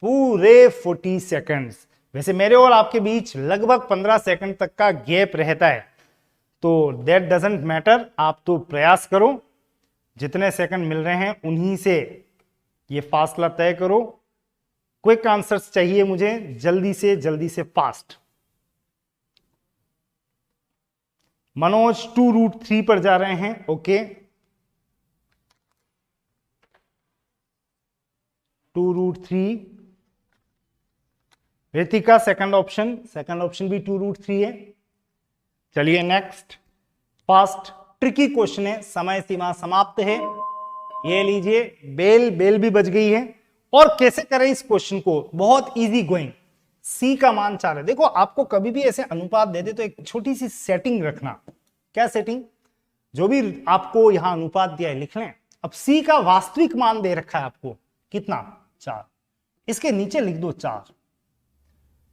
पूरे 40 सेकंड्स। वैसे मेरे और आपके बीच लगभग 15 सेकंड तक का गैप रहता है, तो दैट डजंट मैटर। आप तो प्रयास करो, जितने सेकंड मिल रहे हैं उन्हीं से ये फासला तय करो। क्विक आंसर्स चाहिए मुझे, जल्दी से फास्ट। मनोज 2√3 पर जा रहे हैं। ओके, 2√3। रितिका सेकंड ऑप्शन भी 2√3 है। चलिए नेक्स्ट, फास्ट ट्रिकी क्वेश्चन है, समय सीमा समाप्त है। ये लीजिए, बेल भी बज गई है। और कैसे करें इस क्वेश्चन को? बहुत इजी गोइंग। सी का मान 4 है। देखो, आपको कभी भी ऐसे अनुपात दे दे तो एक छोटी सी सेटिंग रखना। क्या सेटिंग? जो भी आपको यहां अनुपात दिया है लिख लें। अब सी का वास्तविक मान दे रखा है आपको, कितना? 4। इसके नीचे लिख दो 4।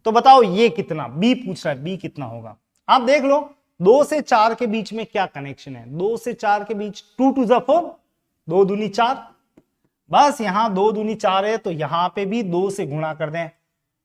तो बताओ ये कितना? बी पूछ रहा है, बी कितना होगा? आप देख लो 2 से 4 के बीच में क्या कनेक्शन है। 2 से 4 के बीच 2 टू द 4, 2 दूनी 4। बस यहां 2 दूनी 4 है, तो यहां पे भी 2 से गुणा कर दें।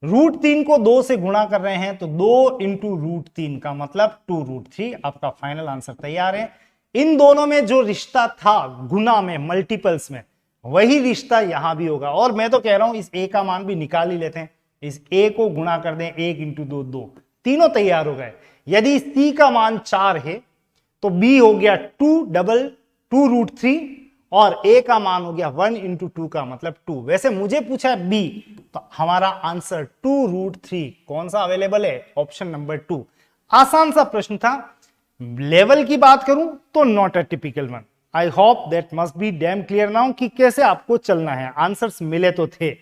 √3 को 2 से गुणा कर रहे हैं, तो 2 इंटू √3 का मतलब 2√3। आपका फाइनल आंसर तैयार है। इन दोनों में जो रिश्ता था गुना में, मल्टीपल्स में, वही रिश्ता यहां भी होगा। और मैं तो कह रहा हूं इस ए का मान भी निकाल ही लेते हैं। इस ए को गुणा कर दें, 1 इंटू 2, 2, तीनों तैयार हो गए। यदि सी का मान 4 है तो बी हो गया 2√3 और ए का मान हो गया 1 इंटू 2 का मतलब 2। वैसे मुझे पूछा है बी, तो हमारा आंसर 2√3 कौन सा अवेलेबल है? Option number 2। आसान सा प्रश्न था। लेवल की बात करूं तो not a typical one. I hope that must be dam clear now कि कैसे आपको चलना है। आंसर्स मिले तो थे।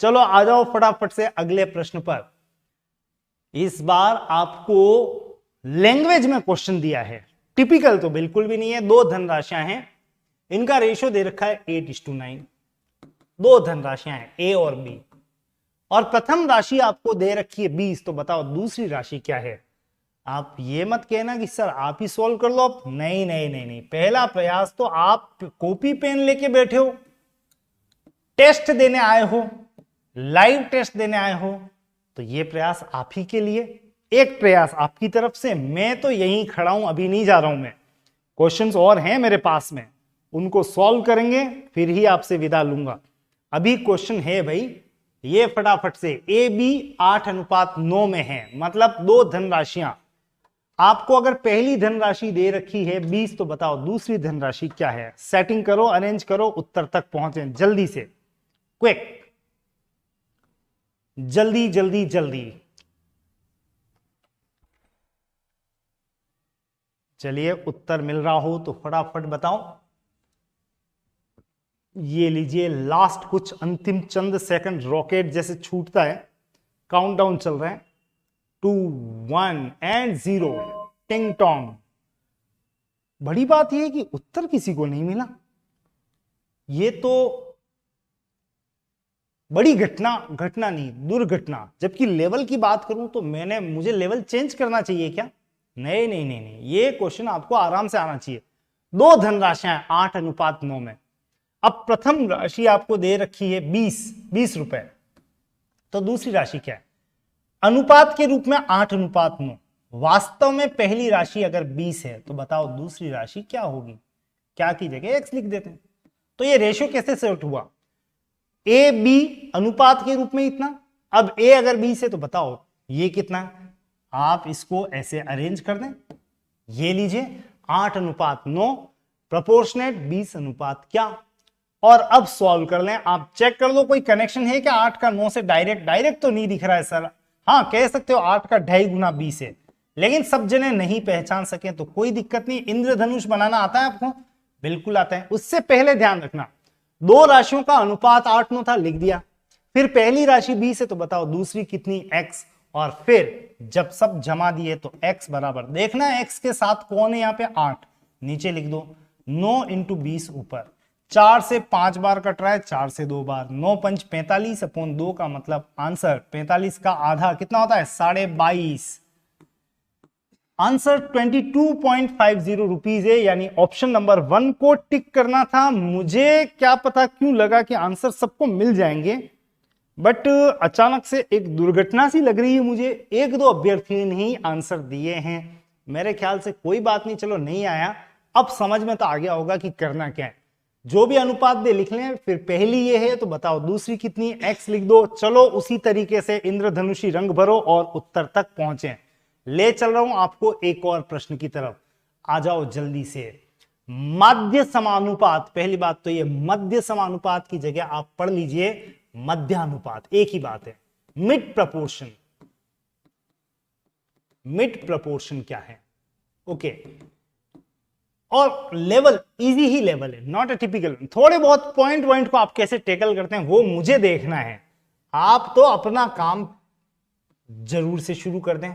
चलो आ जाओ फटाफट से अगले प्रश्न पर। इस बार आपको लैंग्वेज में क्वेश्चन दिया है। टिपिकल तो बिल्कुल भी नहीं है। 2 धनराशियां हैं, इनका रेशियो दे रखा है 8:9। 2 धनराशियां हैं, ए और बी, और प्रथम राशि आपको दे रखी है 20। तो बताओ दूसरी राशि क्या है? आप ये मत कहना कि सर आप ही सॉल्व कर लो आप। नहीं नहीं नहीं नहीं, पहला प्रयास तो आप कॉपी पेन लेके बैठे हो, टेस्ट देने आए हो, लाइव टेस्ट देने आए हो, तो ये प्रयास आप ही के लिए, एक प्रयास आपकी तरफ से। मैं तो यहीं खड़ा हूं, अभी नहीं जा रहा हूं मैं। क्वेश्चंस और हैं मेरे पास में, उनको सॉल्व करेंगे फिर ही आपसे विदा लूंगा। अभी क्वेश्चन है भाई, ये फटाफट से। ए बी 8:9 में है, मतलब 2 धनराशियां। आपको अगर पहली धनराशि दे रखी है 20, तो बताओ दूसरी धनराशि क्या है? सेटिंग करो, अरेंज करो, उत्तर तक पहुंचे जल्दी से, क्विक, जल्दी जल्दी जल्दी। चलिए, उत्तर मिल रहा हो तो फटाफट बताओ। ये लीजिए, लास्ट कुछ अंतिम चंद सेकंड रॉकेट जैसे छूटता है, काउंटडाउन चल रहा है। 2, 1 एंड 0। टिंग टोंग। बड़ी बात यह है कि उत्तर किसी को नहीं मिला। ये तो बड़ी घटना नहीं, दुर्घटना। जबकि लेवल की बात करूं तो मुझे लेवल चेंज करना चाहिए क्या? नहीं नहीं नहीं नहीं, ये क्वेश्चन आपको आराम से आना चाहिए। 2 धनराशियां 8:9 में। अब प्रथम राशि आपको दे रखी है 20 रुपए, तो दूसरी राशि क्या है? अनुपात के रूप में 8:9। वास्तव में पहली राशि अगर 20 है तो बताओ दूसरी राशि क्या होगी? क्या की जगह x लिख देते हैं। तो ये रेशियो कैसे सेट हुआ? ए बी अनुपात के रूप में इतना, अब ए अगर बी से तो बताओ ये कितना है। आप इसको ऐसे अरेंज कर दें, ये लीजिए 8:9 प्रोपोर्शनेट 20 क्या, और अब सॉल्व कर लें। आप चेक कर लो कोई कनेक्शन है क्या 8 का 9 से, डायरेक्ट तो नहीं दिख रहा है सर। हाँ कह सकते हो 8 का 2.5 गुना 20 है, लेकिन सब जने नहीं पहचान सके तो कोई दिक्कत नहीं। इंद्रधनुष बनाना आता है आपको? बिल्कुल आता है। उससे पहले ध्यान रखना दो राशियों का अनुपात 8:9 था, लिख दिया। फिर पहली राशि 20 है तो बताओ दूसरी कितनी, x, और फिर जब सब जमा दिए तो x बराबर, देखना है x के साथ कौन है यहाँ पे, 8, नीचे लिख दो 9 × 20 ऊपर, 4 से 5 बार कट रहा है, 4 से 2 बार, 9 × 5 = 45 अपॉन 2 का मतलब आंसर 45 का आधा कितना होता है, 22.5। आंसर 22.50 रुपीज है, यानी ऑप्शन नंबर 1 को टिक करना था। मुझे क्या पता क्यों लगा कि आंसर सबको मिल जाएंगे, बट अचानक से एक दुर्घटना सी लग रही है मुझे। एक दो अभ्यर्थियों ने ही आंसर दिए हैं, मेरे ख्याल से कोई बात नहीं, चलो नहीं आया, अब समझ में तो आ गया होगा कि करना क्या है। जो भी अनुपात दे लिख लें, फिर पहली ये है तो बताओ दूसरी कितनी, x लिख दो। चलो उसी तरीके से इंद्रधनुषी रंग भरो और उत्तर तक पहुंचे। ले चल रहा हूं आपको एक और प्रश्न की तरफ, आ जाओ जल्दी से। मध्य समानुपात, पहली बात तो ये मध्य समानुपात की जगह आप पढ़ लीजिए मध्यानुपात, एक ही बात है। मिड प्रपोर्शन, मिड प्रपोर्शन क्या है, ओके। और लेवल इजी ही लेवल है, नॉट अ टिपिकल। थोड़े बहुत पॉइंट को आप कैसे टेकल करते हैं वो मुझे देखना है। आप तो अपना काम जरूर से शुरू कर दें।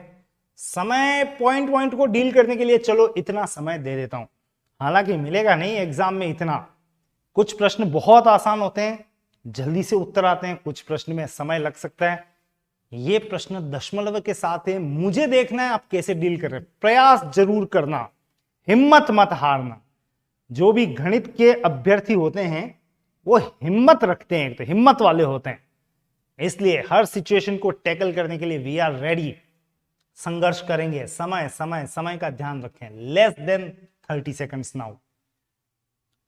समय पॉइंट को डील करने के लिए चलो इतना समय दे देता हूं, हालांकि मिलेगा नहीं एग्जाम में इतना। कुछ प्रश्न बहुत आसान होते हैं, जल्दी से उत्तर आते हैं, कुछ प्रश्न में समय लग सकता है। ये प्रश्न दशमलव के साथ है, मुझे देखना है आप कैसे डील कर रहे हैं। प्रयास जरूर करना, हिम्मत मत हारना। जो भी गणित के अभ्यर्थी होते हैं वो हिम्मत रखते हैं, तो हिम्मत वाले होते हैं, इसलिए हर सिचुएशन को टैकल करने के लिए वी आर रेडी। संघर्ष करेंगे। समय समय समय का ध्यान रखें। Less than 30 seconds now.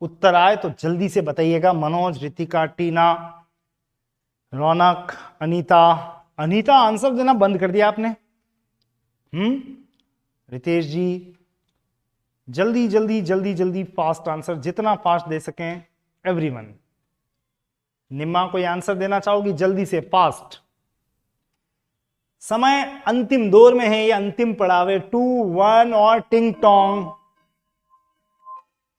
उत्तर आए तो जल्दी से बताइएगा। मनोज, रितिका, टीना, रौनक, अनीता। अनीता आंसर देना बंद कर दिया आपने। रितेश जी जल्दी जल्दी जल्दी जल्दी फास्ट आंसर, जितना फास्ट दे सकें एवरीवन। निम्मा कोई आंसर देना चाहोगी जल्दी से फास्ट। समय अंतिम दौर में है, ये अंतिम पड़ाव है। 2, 1 और टिंग टोंग।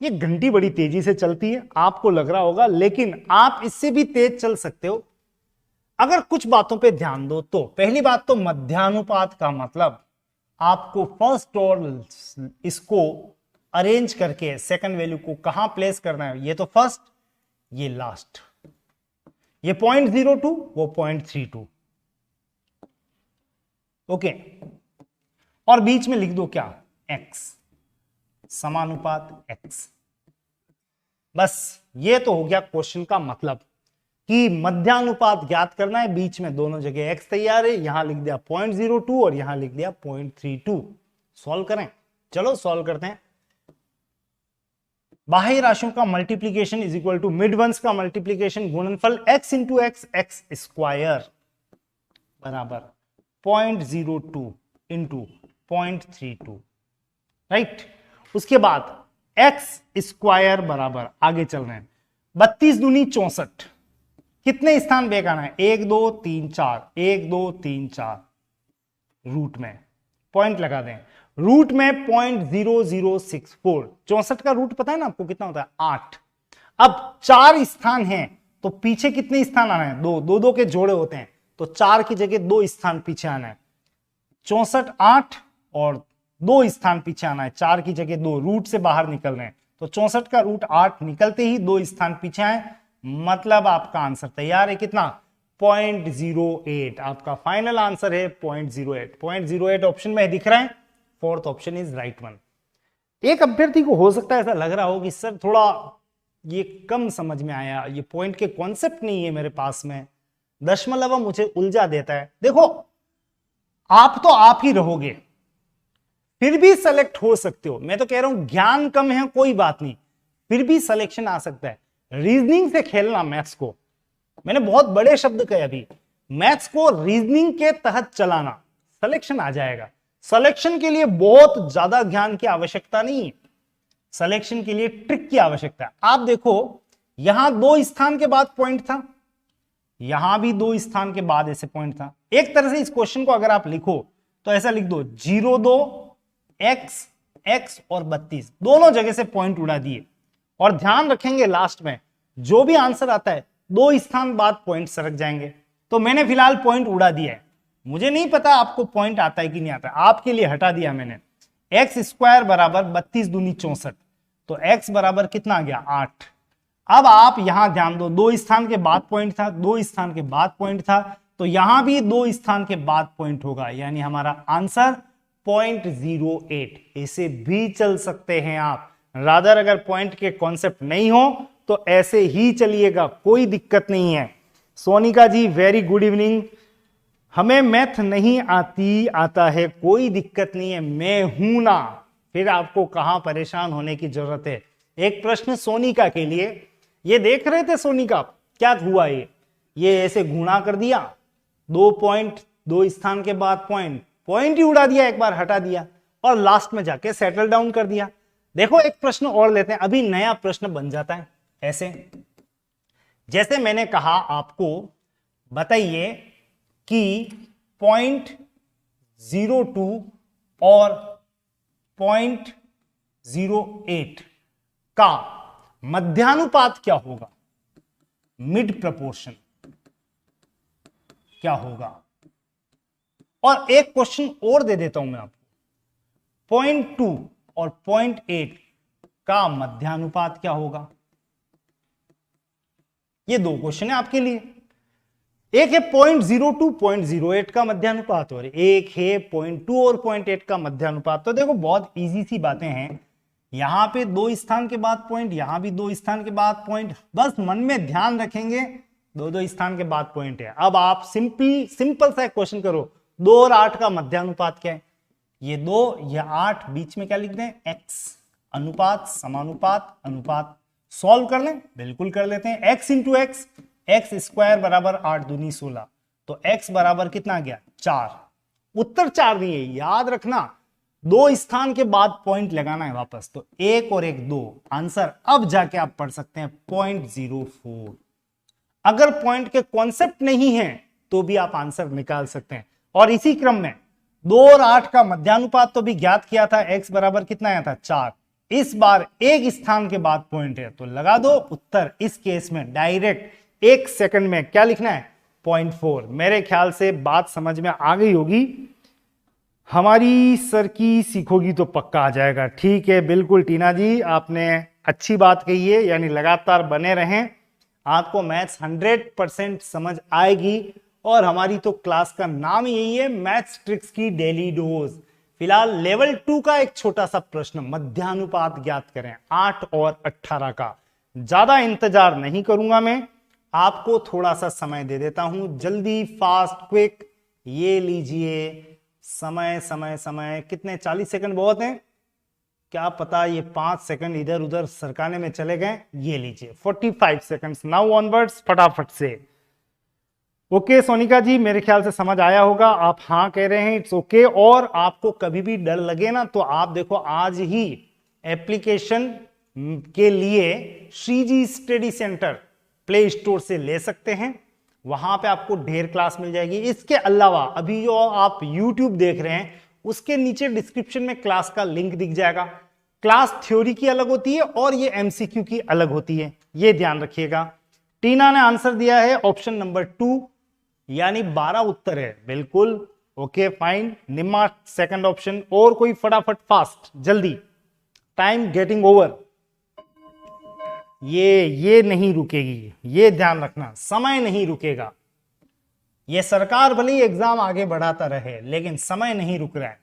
ये घंटी बड़ी तेजी से चलती है, आपको लग रहा होगा, लेकिन आप इससे भी तेज चल सकते हो अगर कुछ बातों पे ध्यान दो तो। पहली बात तो मध्यानुपात का मतलब आपको फर्स्ट और इसको अरेंज करके सेकंड वैल्यू को कहां प्लेस करना है। ये तो फर्स्ट, ये लास्ट, ये 0.02, वो 0.32, ओके। और बीच में लिख दो क्या, x, समानुपात x। बस ये तो हो गया क्वेश्चन का मतलब कि मध्यानुपात ज्ञात करना है। बीच में दोनों जगह x तैयार है, यहां लिख दिया 0.02 और यहां लिख दिया 0.32। सॉल्व करें, चलो सॉल्व करते हैं। बाह्य राशियों का multiplication is equal to mid ones का मल्टीप्लीकेशन गुणनफल x इंटू एक्स स्क्वायर बराबर 0.02 इंटू 0.32, राइट। उसके बाद x स्क्वायर बराबर, आगे चल रहे हैं, 32 दूनी 64। कितने स्थान बेगाना है, 1 2 3 4, 1 2 3 4। रूट में पॉइंट लगा दें, रूट में 0.0064। 64 का रूट पता है ना आपको कितना होता है, 8। अब 4 स्थान हैं तो पीछे कितने स्थान आना है, 2 2 2 के जोड़े होते हैं, तो 4 की जगह 2 स्थान पीछे आना है। 64 8 और 2 स्थान पीछे आना है, 4 की जगह 2, रूट से बाहर निकल रहे हैं, तो 64 का रूट 8 निकलते ही 2 स्थान पीछे आए, मतलब आपका आंसर तैयार है। कितना, 0.08। आपका फाइनल आंसर है 0.08। 0.08 ऑप्शन में दिख रहा है, fourth option is right one. एक अभ्यर्थी को हो सकता है ऐसा लग रहा हो कि सर थोड़ा ये कम समझ में आया, ये पॉइंट के कॉन्सेप्ट नहीं है मेरे पास में, दशमलव मुझे उलझा देता है। देखो आप तो आप ही रहोगे, फिर भी सेलेक्ट हो सकते हो। मैं तो कह रहा हूं ज्ञान कम है कोई बात नहीं, फिर भी सिलेक्शन आ सकता है। रीजनिंग से खेलना मैथ्स को, मैंने बहुत बड़े शब्द कहे अभी। मैथ्स को रीजनिंग के तहत चलाना, सिलेक्शन आ जाएगा। सिलेक्शन के लिए बहुत ज्यादा ज्ञान की आवश्यकता नहीं है, सिलेक्शन के लिए ट्रिक की आवश्यकता है। आप देखो यहां 2 स्थान के बाद पॉइंट था, यहां भी 2 स्थान के बाद ऐसे पॉइंट था। एक तरह से इस क्वेश्चन को अगर आप लिखो तो ऐसा लिख दो 0 2 x x और 32 दोनों जगह से पॉइंट उड़ा दिए। और ध्यान रखेंगे लास्ट में जो भी आंसर आता है 2 स्थान बाद पॉइंट सरक जाएंगे। तो मैंने फिलहाल पॉइंट उड़ा दिया है, मुझे नहीं पता आपको पॉइंट आता है कि नहीं आता है, आपके लिए हटा दिया मैंने। एक्स स्क्वायर बराबर 32 दूनी 64, तो x बराबर कितना आ गया 8। अब आप यहां ध्यान दो, 2 स्थान के बाद पॉइंट था, 2 स्थान के बाद पॉइंट था, तो यहां भी 2 स्थान के बाद पॉइंट होगा, यानी हमारा आंसर 0.08। ऐसे भी चल सकते हैं आप, रादर अगर पॉइंट के कॉन्सेप्ट नहीं हो तो ऐसे ही चलिएगा, कोई दिक्कत नहीं है। सोनिका जी वेरी गुड इवनिंग। हमें मैथ नहीं आती, आता है, कोई दिक्कत नहीं है, मैं हूं ना, फिर आपको कहां परेशान होने की जरूरत है। एक प्रश्न सोनिका के लिए, ये देख रहे थे सोनिका क्या हुआ, ये ऐसे गुणा कर दिया, 2 पॉइंट 2 स्थान के बाद पॉइंट ही उड़ा दिया, एक बार हटा दिया और लास्ट में जाके सेटल डाउन कर दिया। देखो एक प्रश्न और लेते हैं, अभी नया प्रश्न बन जाता है ऐसे। जैसे मैंने कहा आपको, बताइए कि 0.02 और 0.08 का मध्यानुपात क्या होगा, मिड प्रपोर्शन क्या होगा। और एक क्वेश्चन और दे देता हूं मैं आपको, 0.2 और 0.8 का मध्यानुपात क्या होगा। ये 2 क्वेश्चन है आपके लिए, एक है 0.02 0.08 का मध्यानुपात और एक है 0.2 और 0.8 का मध्यानुपात। तो देखो बहुत इजी सी बातें हैं, यहां पे 2 स्थान के बाद पॉइंट, यहां भी 2 स्थान के बाद पॉइंट, बस मन में ध्यान रखेंगे 2 स्थान के बाद पॉइंट है। अब आप सिंपल सा क्वेश्चन करो, 2 और 8 का मध्यानुपात क्या है, ये 2 ये 8, बीच में क्या लिख दें x, अनुपात समानुपात अनुपात, सॉल्व कर लें, बिल्कुल कर लेते हैं। x into x, x square बराबर 8 दूनी 16, तो x बराबर कितना गया 4। उत्तर 4 नहीं है, याद रखना 2 स्थान के बाद पॉइंट लगाना है वापस, तो 1 और 1 2, आंसर अब जाके आप पढ़ सकते हैं 0.04। अगर पॉइंट के कॉन्सेप्ट नहीं है तो भी आप आंसर निकाल सकते हैं। और इसी क्रम में 2 और 8 का मध्यानुपात तो भी ज्ञात किया था, x बराबर कितना आया था 4। इस बार 1 स्थान के बाद पॉइंट है तो लगा दो उत्तर, इस केस में डायरेक्ट 1 सेकंड में क्या लिखना है 0.4। मेरे ख्याल से बात समझ में आ गई होगी, हमारी सर की सीखोगी तो पक्का आ जाएगा। ठीक है, बिल्कुल टीना जी आपने अच्छी बात कही है, यानी लगातार बने रहें, आपको मैथ्स 100% समझ आएगी। और हमारी तो क्लास का नाम यही है, मैथ्स ट्रिक्स की डेली डोज। फिलहाल लेवल 2 का एक छोटा सा प्रश्न, मध्यानुपात ज्ञात करें 8 और 18 का। ज्यादा इंतजार नहीं करूंगा मैं, आपको थोड़ा सा समय दे देता हूं, जल्दी फास्ट क्विक। ये लीजिए समय समय समय, कितने 40 सेकंड बहुत हैं, क्या पता ये 5 सेकंड इधर उधर सरकाने में चले गए। ये लीजिए 45 सेकंड्स नाउ ऑनवर्ड्स, फटाफट से। ओके सोनिका जी, मेरे ख्याल से समझ आया होगा, आप हाँ कह रहे हैं, इट्स ओके। और आपको कभी भी डर लगे ना तो आप देखो आज ही एप्लीकेशन के लिए Shriji study centre play store से ले सकते हैं, वहां पे आपको ढेर क्लास मिल जाएगी। इसके अलावा अभी जो आप YouTube देख रहे हैं उसके नीचे डिस्क्रिप्शन में क्लास का लिंक दिख जाएगा। क्लास थ्योरी की अलग होती है और ये MCQ की अलग होती है, ये ध्यान रखिएगा। टीना ने आंसर दिया है ऑप्शन नंबर 2, यानी 12 उत्तर है, बिल्कुल ओके फाइन। निम्मा सेकंड ऑप्शन, और कोई फटाफट फास्ट जल्दी, टाइम गेटिंग ओवर। ये नहीं रुकेगी, ये ध्यान रखना, समय नहीं रुकेगा। ये सरकार भले ही एग्जाम आगे बढ़ाता रहे लेकिन समय नहीं रुक रहा है।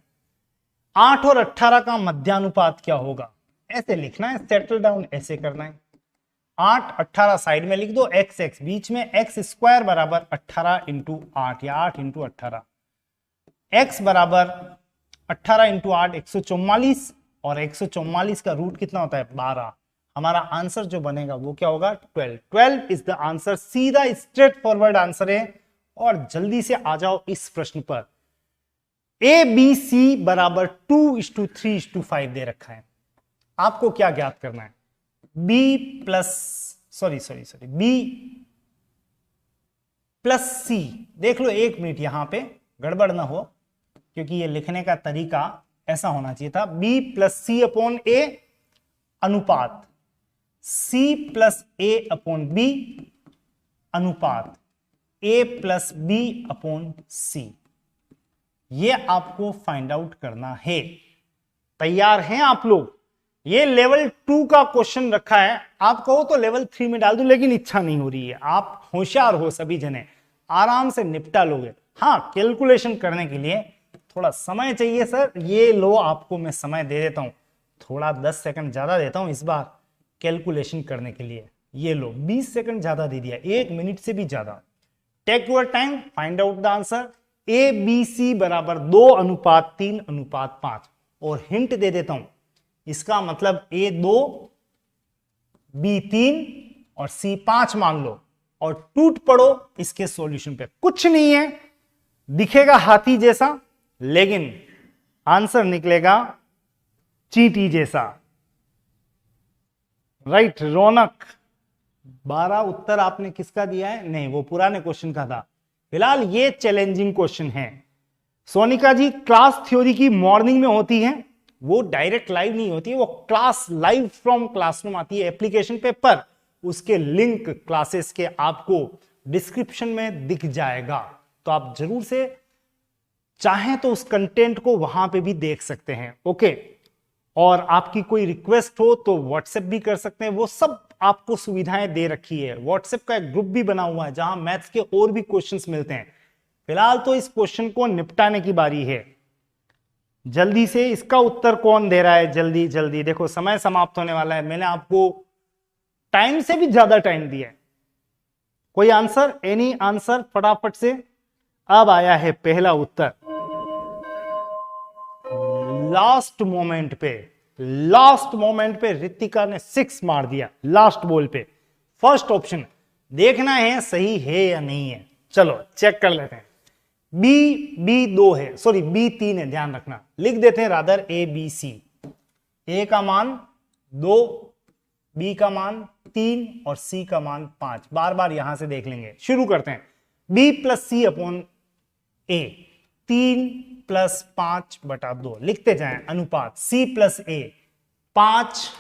8 और 18 का मध्यानुपात क्या होगा, ऐसे लिखना है, सेटल डाउन ऐसे करना है। 8 18 साइड में लिख दो, x x बीच में, x स्क्वायर बराबर 18 इंटू 8 या 8 इंटू 18, x बराबर 18 इंटू 8 144, और 144 का रूट कितना होता है 12। हमारा आंसर जो बनेगा वो क्या होगा 12। 12 इज द आंसर, सीधा स्ट्रेट फॉरवर्ड आंसर है। और जल्दी से आ जाओ इस प्रश्न पर। ए बी सी बराबर 2:3:5 दे रखा है, आपको क्या ज्ञात करना है? बी प्लस सी। देख लो, एक मिनट, यहां पे गड़बड़ ना हो, क्योंकि ये लिखने का तरीका ऐसा होना चाहिए था। बी प्लस सी अपॉन ए अनुपात सी प्लस ए अपॉन बी अनुपात ए प्लस बी अपॉन सी। ये आपको फाइंड आउट करना है। तैयार हैं आप लोग? ये लेवल 2 का क्वेश्चन रखा है। आप कहो तो लेवल 3 में डाल दूं, लेकिन इच्छा नहीं हो रही है। आप होशियार हो, सभी जने आराम से निपटा लोगे। हाँ, कैलकुलेशन करने के लिए थोड़ा समय चाहिए सर। ये लो, आपको मैं समय दे देता हूं, थोड़ा 10 सेकंड ज्यादा देता हूं इस बार कैलकुलेशन करने के लिए। ये लो, 20 सेकंड ज्यादा दे दिया, 1 मिनट से भी ज्यादा। Take your time, find out the answer. A B C बराबर 2:3:5। और हिंट दे देता हूं, इसका मतलब ए 2 बी 3 और सी 5 मान लो, और टूट पड़ो इसके सॉल्यूशन पे। कुछ नहीं है, दिखेगा हाथी जैसा, लेकिन आंसर निकलेगा चींटी जैसा। राइट रौनक, 12 उत्तर आपने किसका दिया है? नहीं, वो पुराने क्वेश्चन का था। फिलहाल ये चैलेंजिंग क्वेश्चन है। सोनिका जी, क्लास थ्योरी की मॉर्निंग में होती है, वो डायरेक्ट लाइव नहीं होती है, वो क्लास लाइव फ्रॉम क्लासरूम आती है एप्लीकेशन पे, पर उसके लिंक क्लासेस के आपको डिस्क्रिप्शन में दिख जाएगा। तो आप जरूर से चाहें तो उस कंटेंट को वहां पे भी देख सकते हैं। ओके, और आपकी कोई रिक्वेस्ट हो तो व्हाट्सएप भी कर सकते हैं, वो सब आपको सुविधाएं दे रखी है। व्हाट्सएप का एक ग्रुप भी बना हुआ है जहां मैथ्स के और भी क्वेश्चंस मिलते हैं। फिलहाल तो इस क्वेश्चन को निपटाने की बारी है। जल्दी से इसका उत्तर कौन दे रहा है? जल्दी जल्दी, देखो समय समाप्त होने वाला है। मैंने आपको टाइम से भी ज्यादा टाइम दिया है। कोई आंसर, एनी आंसर फटाफट से। अब आया है पहला उत्तर, लास्ट मोमेंट पे रितिका ने 6 मार दिया, लास्ट बॉल पे। फर्स्ट ऑप्शन देखना है सही है या नहीं है। चलो चेक कर लेते हैं। बी 2 है, सॉरी बी 3 है, ध्यान रखना। लिख देते हैं रादर ए बी सी। ए का मान 2, बी का मान 3 और सी का मान 5। बार बार यहां से देख लेंगे। शुरू करते हैं। बी प्लस सी अपॉन ए, 3 + 5/2 लिखते जाएं अनुपात सी प्लस ए 5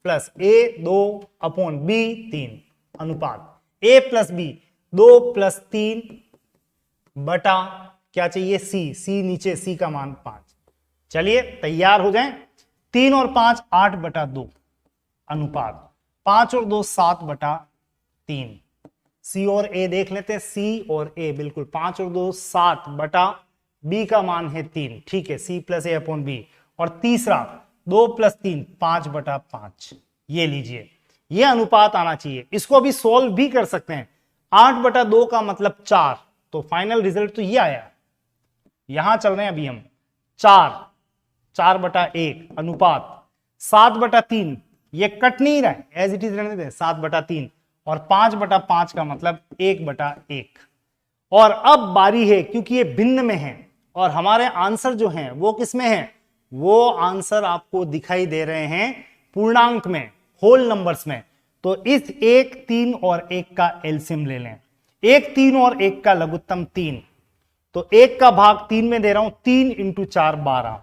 + ए 2 अपॉन बी 3 अनुपात ए प्लस बी 2 + 3 बटा क्या चाहिए? सी नीचे, सी का मान 5। चलिए तैयार हो जाएं। 3 और 5 8/2 अनुपात 5 और 2 7/3। सी और ए देख लेते हैं। सी और ए बिल्कुल 5 और 2 7 बटा बी का मान है 3। ठीक है, सी प्लस ए अपॉन बी। और तीसरा 2 + 3 5/5। ये लीजिए, ये अनुपात आना चाहिए। इसको अभी सोल्व भी कर सकते हैं। 8/2 का मतलब 4, तो फाइनल रिजल्ट तो ये आया। यहां चल रहे हैं अभी हम। 4/1 अनुपात 7/3। ये कट नहीं रहा है, एज इट इज रहने दें, 7/3। और 5/5 का मतलब 1/1। और अब बारी है, क्योंकि ये भिन्न में है और हमारे आंसर जो हैं वो किस में है? वो आंसर आपको दिखाई दे रहे हैं पूर्णांक में, होल नंबर्स में। तो इस 1 3 और 1 का एलसीएम ले लें। 1 3 और 1 का लघुत्तम 3, तो 1 का भाग 3 में दे रहा हूं, 3 × 4 12।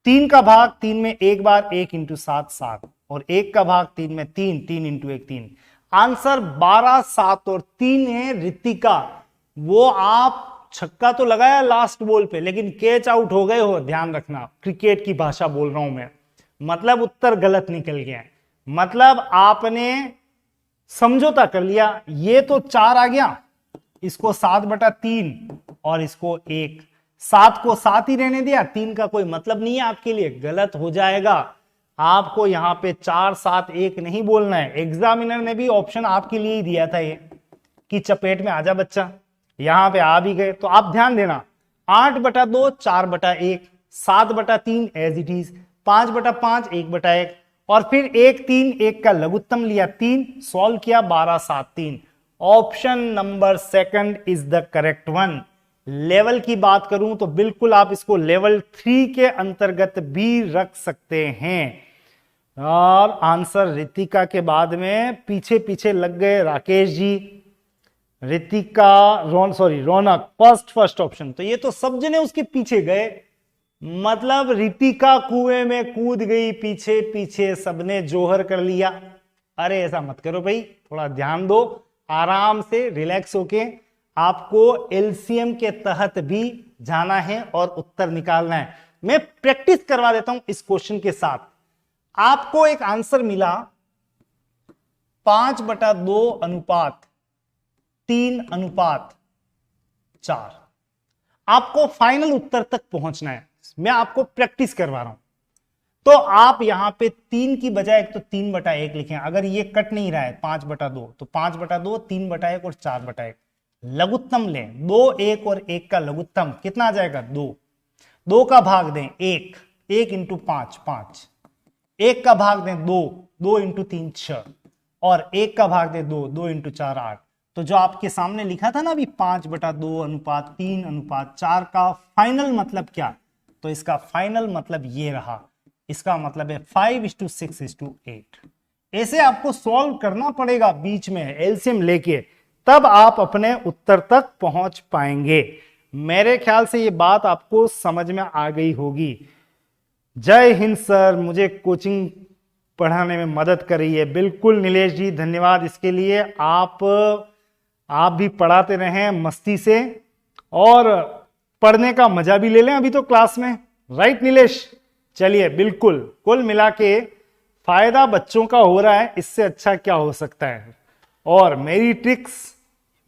3 का भाग 3 में एक बार, 1 × 7 7। और 1 का भाग 3 में 3, 3 × 1 3। आंसर 12 7 और 3 है। रितिका, वो आप छक्का तो लगाया लास्ट बॉल पे, लेकिन कैच आउट हो गए हो। ध्यान रखना, क्रिकेट की भाषा बोल रहा हूं मैं, मतलब उत्तर गलत निकल गया। मतलब आपने समझौता कर लिया। ये तो 4 आ गया, इसको 7/3 और इसको 1। 7 को 7 ही रहने दिया, 3 का कोई मतलब नहीं है आपके लिए, गलत हो जाएगा। आपको यहां पे 4 7 1 नहीं बोलना है। एग्जामिनर ने भी ऑप्शन आपके लिए ही दिया था ये, कि चपेट में आजा बच्चा। यहां पे आ भी गए, तो आप ध्यान देना। 8/2 4/1, 7/3 एज इट इज, 5/5 1/1 और फिर 1 3 1 का लघुत्तम लिया 3, सॉल्व किया 12 7 3। Option number second is the correct one. Level की बात करूं तो बिल्कुल आप इसको लेवल 3 के अंतर्गत भी रख सकते हैं। और आंसर रितिका के बाद में पीछे पीछे लग गए राकेश जी, रितिका, रौनक फर्स्ट ऑप्शन। तो ये तो सब जने उसके पीछे गए, मतलब रितिका कुएं में कूद गई, पीछे पीछे सबने जोहर कर लिया। अरे ऐसा मत करो भाई, थोड़ा ध्यान दो, आराम से रिलैक्स होके आपको एलसीएम के तहत भी जाना है और उत्तर निकालना है। मैं प्रैक्टिस करवा देता हूं इस क्वेश्चन के साथ। आपको एक आंसर मिला 5/2:3:4। आपको फाइनल उत्तर तक पहुंचना है, मैं आपको प्रैक्टिस करवा रहा हूं। तो आप यहां पे 3 की बजाय एक तो 3/1 लिखें। अगर ये कट नहीं रहा है 5/2 तो 5/2, 3/1 और 4/1 लघुत्तम लें। 2 1 और 1 का लघुत्तम कितना आ जाएगा 2। 2 का भाग दें 1, 1 इंटू 5 5, 1 का भाग दें 2, 2 इंटू 3 6, और 1 का भाग दें 2, 2 इंटू 4 8। तो जो आपके सामने लिखा था ना अभी 5/2:3:4 का फाइनल मतलब क्या, तो इसका फाइनल मतलब ये रहा। इसका मतलब है 5:6:8। ऐसे आपको सॉल्व करना पड़ेगा बीच में एलसीएम लेके, तब आप अपने उत्तर तक पहुंच पाएंगे। मेरे ख्याल से ये बात आपको समझ में आ गई होगी। जय हिंद सर, मुझे कोचिंग पढ़ाने में मदद कर रही है। बिल्कुल नीलेश जी, धन्यवाद इसके लिए। आप भी पढ़ाते रहें मस्ती से और पढ़ने का मजा भी ले लें अभी तो क्लास में, राइट नीलेश? चलिए, बिल्कुल कुल मिला के फायदा बच्चों का हो रहा है, इससे अच्छा क्या हो सकता है। और मेरी ट्रिक्स,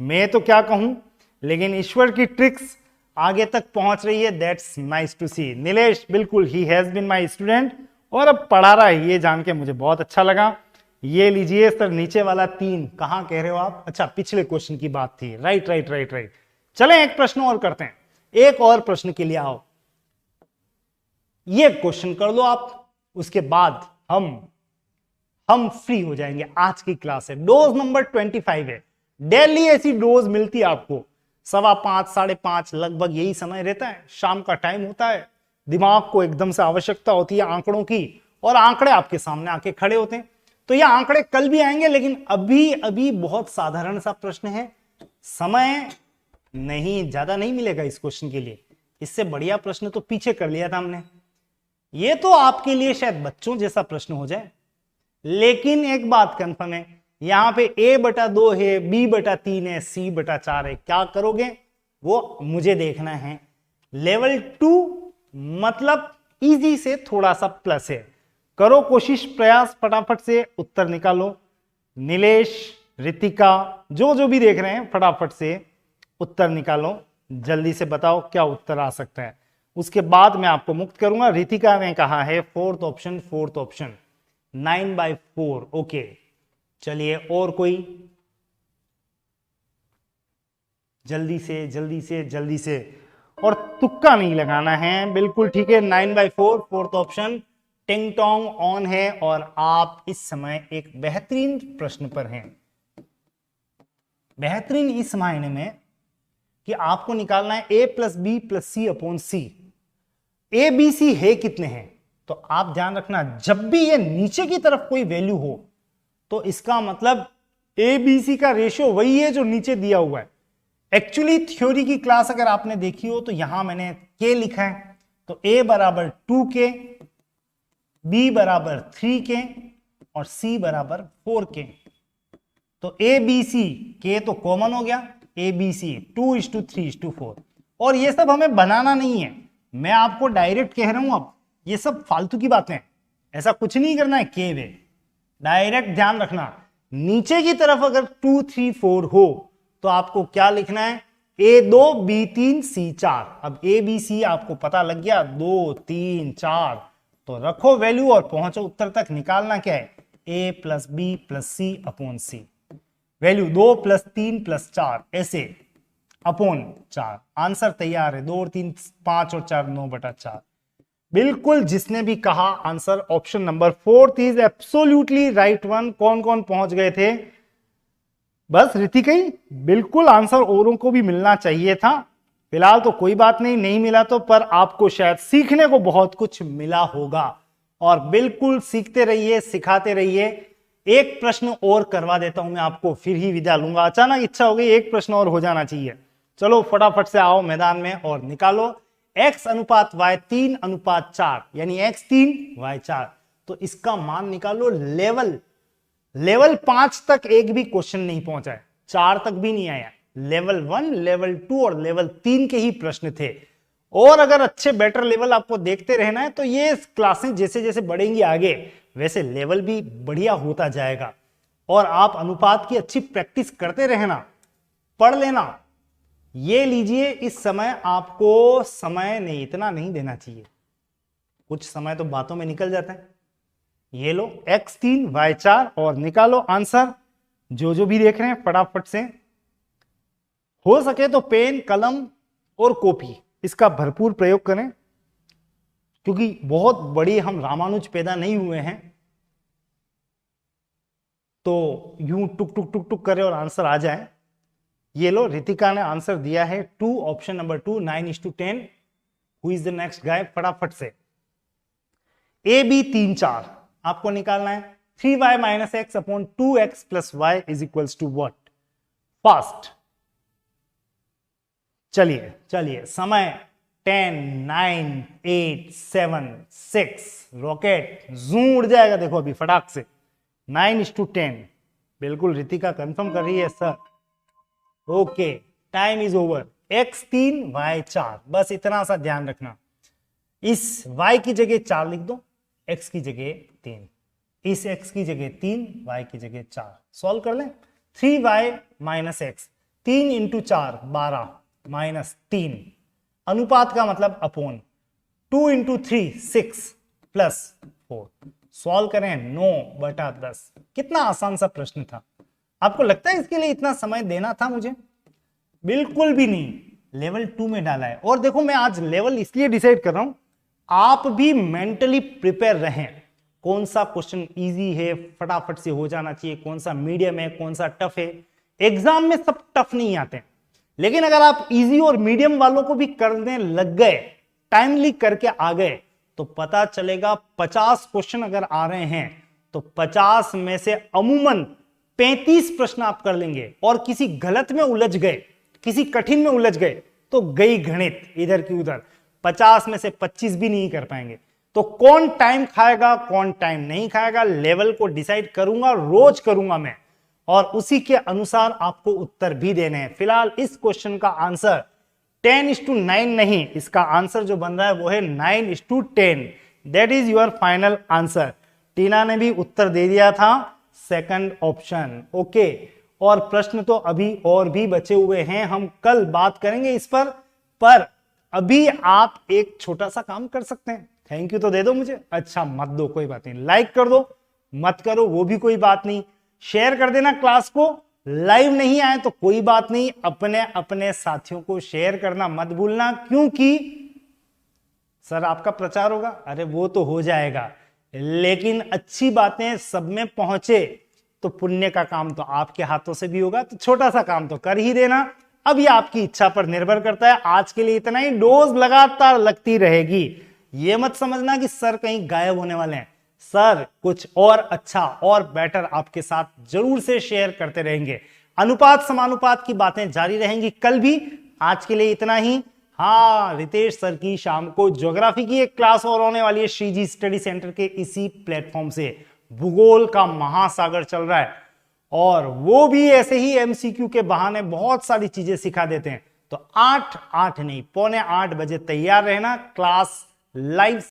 मैं तो क्या कहूं, लेकिन ईश्वर की ट्रिक्स आगे तक पहुंच रही है। That's nice to see. Nilesh बिल्कुल, he has been my student और अब पढ़ा रहा है, ये जान के मुझे बहुत अच्छा लगा। ये लीजिए सर, नीचे वाला 3 कहां कह रहे हो आप? अच्छा, पिछले क्वेश्चन की बात थी। Right right right right. चलें एक प्रश्न और करते हैं। एक और प्रश्न के लिए आओ, ये क्वेश्चन कर लो आप, उसके बाद हम फ्री हो जाएंगे। आज की क्लास है, डोज नंबर 25 है। डेली ऐसी डोज मिलती है आपको 5:15 5:30 लगभग यही समय रहता है, शाम का टाइम होता है। दिमाग को एकदम से आवश्यकता होती है आंकड़ों की, और आंकड़े आपके सामने आके खड़े होते हैं। तो ये आंकड़े कल भी आएंगे, लेकिन अभी बहुत साधारण सा प्रश्न है, समय नहीं ज्यादा नहीं मिलेगा इस क्वेश्चन के लिए। इससे बढ़िया प्रश्न तो पीछे कर लिया था हमने। ये तो आपके लिए शायद बच्चों जैसा प्रश्न हो जाए, लेकिन एक बात कंफर्म है, यहां पे A/2 है, B/3 है, C/4 है। क्या करोगे वो मुझे देखना है। लेवल 2 मतलब इजी से थोड़ा सा प्लस है। करो कोशिश, प्रयास, फटाफट से उत्तर निकालो। नीलेश, रितिका, जो भी देख रहे हैं, फटाफट से उत्तर निकालो। जल्दी से बताओ क्या उत्तर आ सकता है। उसके बाद मैं आपको मुक्त करूंगा। रितिका ने कहा है फोर्थ ऑप्शन 9/4। ओके, चलिए और कोई जल्दी से, और तुक्का नहीं लगाना है। बिल्कुल ठीक है, 9/4 फोर्थ ऑप्शन टिंग टोंग ऑन है, और आप इस समय एक बेहतरीन प्रश्न पर हैं। बेहतरीन इस मायने में कि आपको निकालना है A+B+C/C। ABC है कितने हैं, तो आप ध्यान रखना, जब भी ये नीचे की तरफ कोई वैल्यू हो तो इसका मतलब ABC का रेशियो वही है जो नीचे दिया हुआ है। एक्चुअली थ्योरी की क्लास अगर आपने देखी हो तो यहां मैंने K लिखा है, तो A = 2K, B = 3K और C = 4K। तो ABC K तो कॉमन हो गया, ABC 2:3:4। और ये सब हमें बनाना नहीं है, मैं आपको डायरेक्ट कह रहा हूं। अब ये सब फालतू की बातें, ऐसा कुछ नहीं करना है। K वे डायरेक्ट ध्यान रखना, नीचे की तरफ अगर 2 3 4 हो तो आपको क्या लिखना है, A2 B3 C4। अब ABC आपको पता लग गया, 2 3 4, तो रखो वैल्यू और पहुंचो उत्तर तक। निकालना क्या है, A+B+C/C। वैल्यू 2 + 3 + 4 ऐसे /4। आंसर तैयार है, 2 और 3 5 और 4 9/4। बिल्कुल, जिसने भी कहा answer option number 4 is absolutely right one. कौन कौन पहुंच गए थे? बस ऋतिका ही। बिल्कुल आंसर औरों को भी मिलना चाहिए था। फिलहाल तो कोई बात नहीं, नहीं मिला तो, पर आपको शायद सीखने को बहुत कुछ मिला होगा। और बिल्कुल सीखते रहिए, सिखाते रहिए। एक प्रश्न और करवा देता हूं मैं आपको, फिर ही विदा लूंगा। अचानक इच्छा हो गई, एक प्रश्न और हो जाना चाहिए। चलो फटाफट से आओ मैदान में और निकालो x अनुपात y 3:4, यानी x3 y4। तो इसका मान निकालो। लेवल 5 तक एक भी क्वेश्चन नहीं पहुंचा है, 4 तक भी नहीं आया। लेवल 1, लेवल 2 और लेवल 3 के ही प्रश्न थे। और अगर अच्छे बेटर लेवल आपको देखते रहना है तो ये क्लासें जैसे जैसे बढ़ेंगी आगे, वैसे लेवल भी बढ़िया होता जाएगा। और आप अनुपात की अच्छी प्रैक्टिस करते रहना, पढ़ लेना। ये लीजिए, इस समय आपको समय नहीं, इतना नहीं देना चाहिए, कुछ समय तो बातों में निकल जाता है। ये लो x3 y4 और निकालो आंसर। जो भी देख रहे हैं फटाफट से, हो सके तो पेन, कलम और कॉपी इसका भरपूर प्रयोग करें, क्योंकि बहुत बड़ी हम रामानुज पैदा नहीं हुए हैं तो यूं टुक टुक टुक टुक करे और आंसर आ जाए। ये लो, रितिका ने आंसर दिया है 2, option number 2, 9:10। Who is the next guy? फटाफट से ए बी 3 4 आपको निकालना है। 3y - x upon 2x plus y is equals to what? Fast. चलिए समय 10 9 8 7 6। रॉकेट जूम उड़ जाएगा, देखो अभी फटाक से। 9:10। बिल्कुल रितिका कंफर्म कर रही है sir. Okay, time is over. x3 y4, बस इतना सा ध्यान रखना। इस y की जगह 4 लिख दो, x की जगह 3, इस x की जगह 3, y की जगह 4। सॉल्व कर लें। 3y - x, 3 × 4 12 -3, अनुपात का मतलब अपोन। 2 × 3 6 प्लस 4। सॉल्व करें 9/10। कितना आसान सा प्रश्न था। आपको लगता है इसके लिए इतना समय देना था मुझे? बिल्कुल भी नहीं। लेवल 2 में डाला है। और देखो, मैं आज लेवल इसलिए डिसाइड कर रहा हूं, आप भी मेंटली प्रिपेयर रहें। कौन सा क्वेश्चन इजी है, फटाफट से हो जाना चाहिए, कौन सा मीडियम है, कौन सा टफ है। एग्जाम में सब टफ नहीं आते, लेकिन अगर आप इजी और मीडियम वालों को भी करने लग गए, टाइमली करके आ गए, तो पता चलेगा 50 क्वेश्चन अगर आ रहे हैं तो 50 में से अमूमन 35 प्रश्न आप कर लेंगे। और किसी गलत में उलझ गए, किसी कठिन में उलझ गए तो गई गणित इधर की उधर। 50 में से 25 भी नहीं कर पाएंगे। तो कौन टाइम खाएगा, कौन टाइम नहीं खाएगा, लेवल को डिसाइड करूंगा, रोज करूंगा मैं, और उसी के अनुसार आपको उत्तर भी देने हैं। फिलहाल इस क्वेश्चन का आंसर 10:9 नहीं, इसका आंसर जो बन रहा है वो है 9:10। That is your final answer. Tina ने भी उत्तर दे दिया था, सेकंड ऑप्शन। ओके, और प्रश्न तो अभी और भी बचे हुए हैं, हम कल बात करेंगे इस पर अभी आप एक छोटा सा काम कर सकते हैं। थैंक यू तो दे दो मुझे। अच्छा मत दो, कोई बात नहीं। लाइक कर दो, मत करो वो भी कोई बात नहीं। शेयर कर देना क्लास को। लाइव नहीं आए तो कोई बात नहीं, अपने अपने साथियों को शेयर करना मत भूलना, क्योंकि सर आपका प्रचार होगा। अरे वो तो हो जाएगा, लेकिन अच्छी बातें सब में पहुंचे तो पुण्य का काम तो आपके हाथों से भी होगा। तो छोटा सा काम तो कर ही देना। अब ये आपकी इच्छा पर निर्भर करता है। आज के लिए इतना ही। डोज लगातार लगती रहेगी। ये मत समझना कि सर कहीं गायब होने वाले हैं। सर कुछ और अच्छा और बेटर आपके साथ जरूर से शेयर करते रहेंगे। अनुपात समानुपात की बातें जारी रहेंगी कल भी। आज के लिए इतना ही। हाँ, रितेश सर की शाम को ज्योग्राफी की एक क्लास और होने वाली है श्रीजी स्टडी सेंटर के इसी प्लेटफॉर्म से। भूगोल का महासागर चल रहा है और वो भी ऐसे ही एमसीक्यू के बहाने बहुत सारी चीजें सिखा देते हैं। तो 8 नहीं 7:45 बजे तैयार रहना। Class live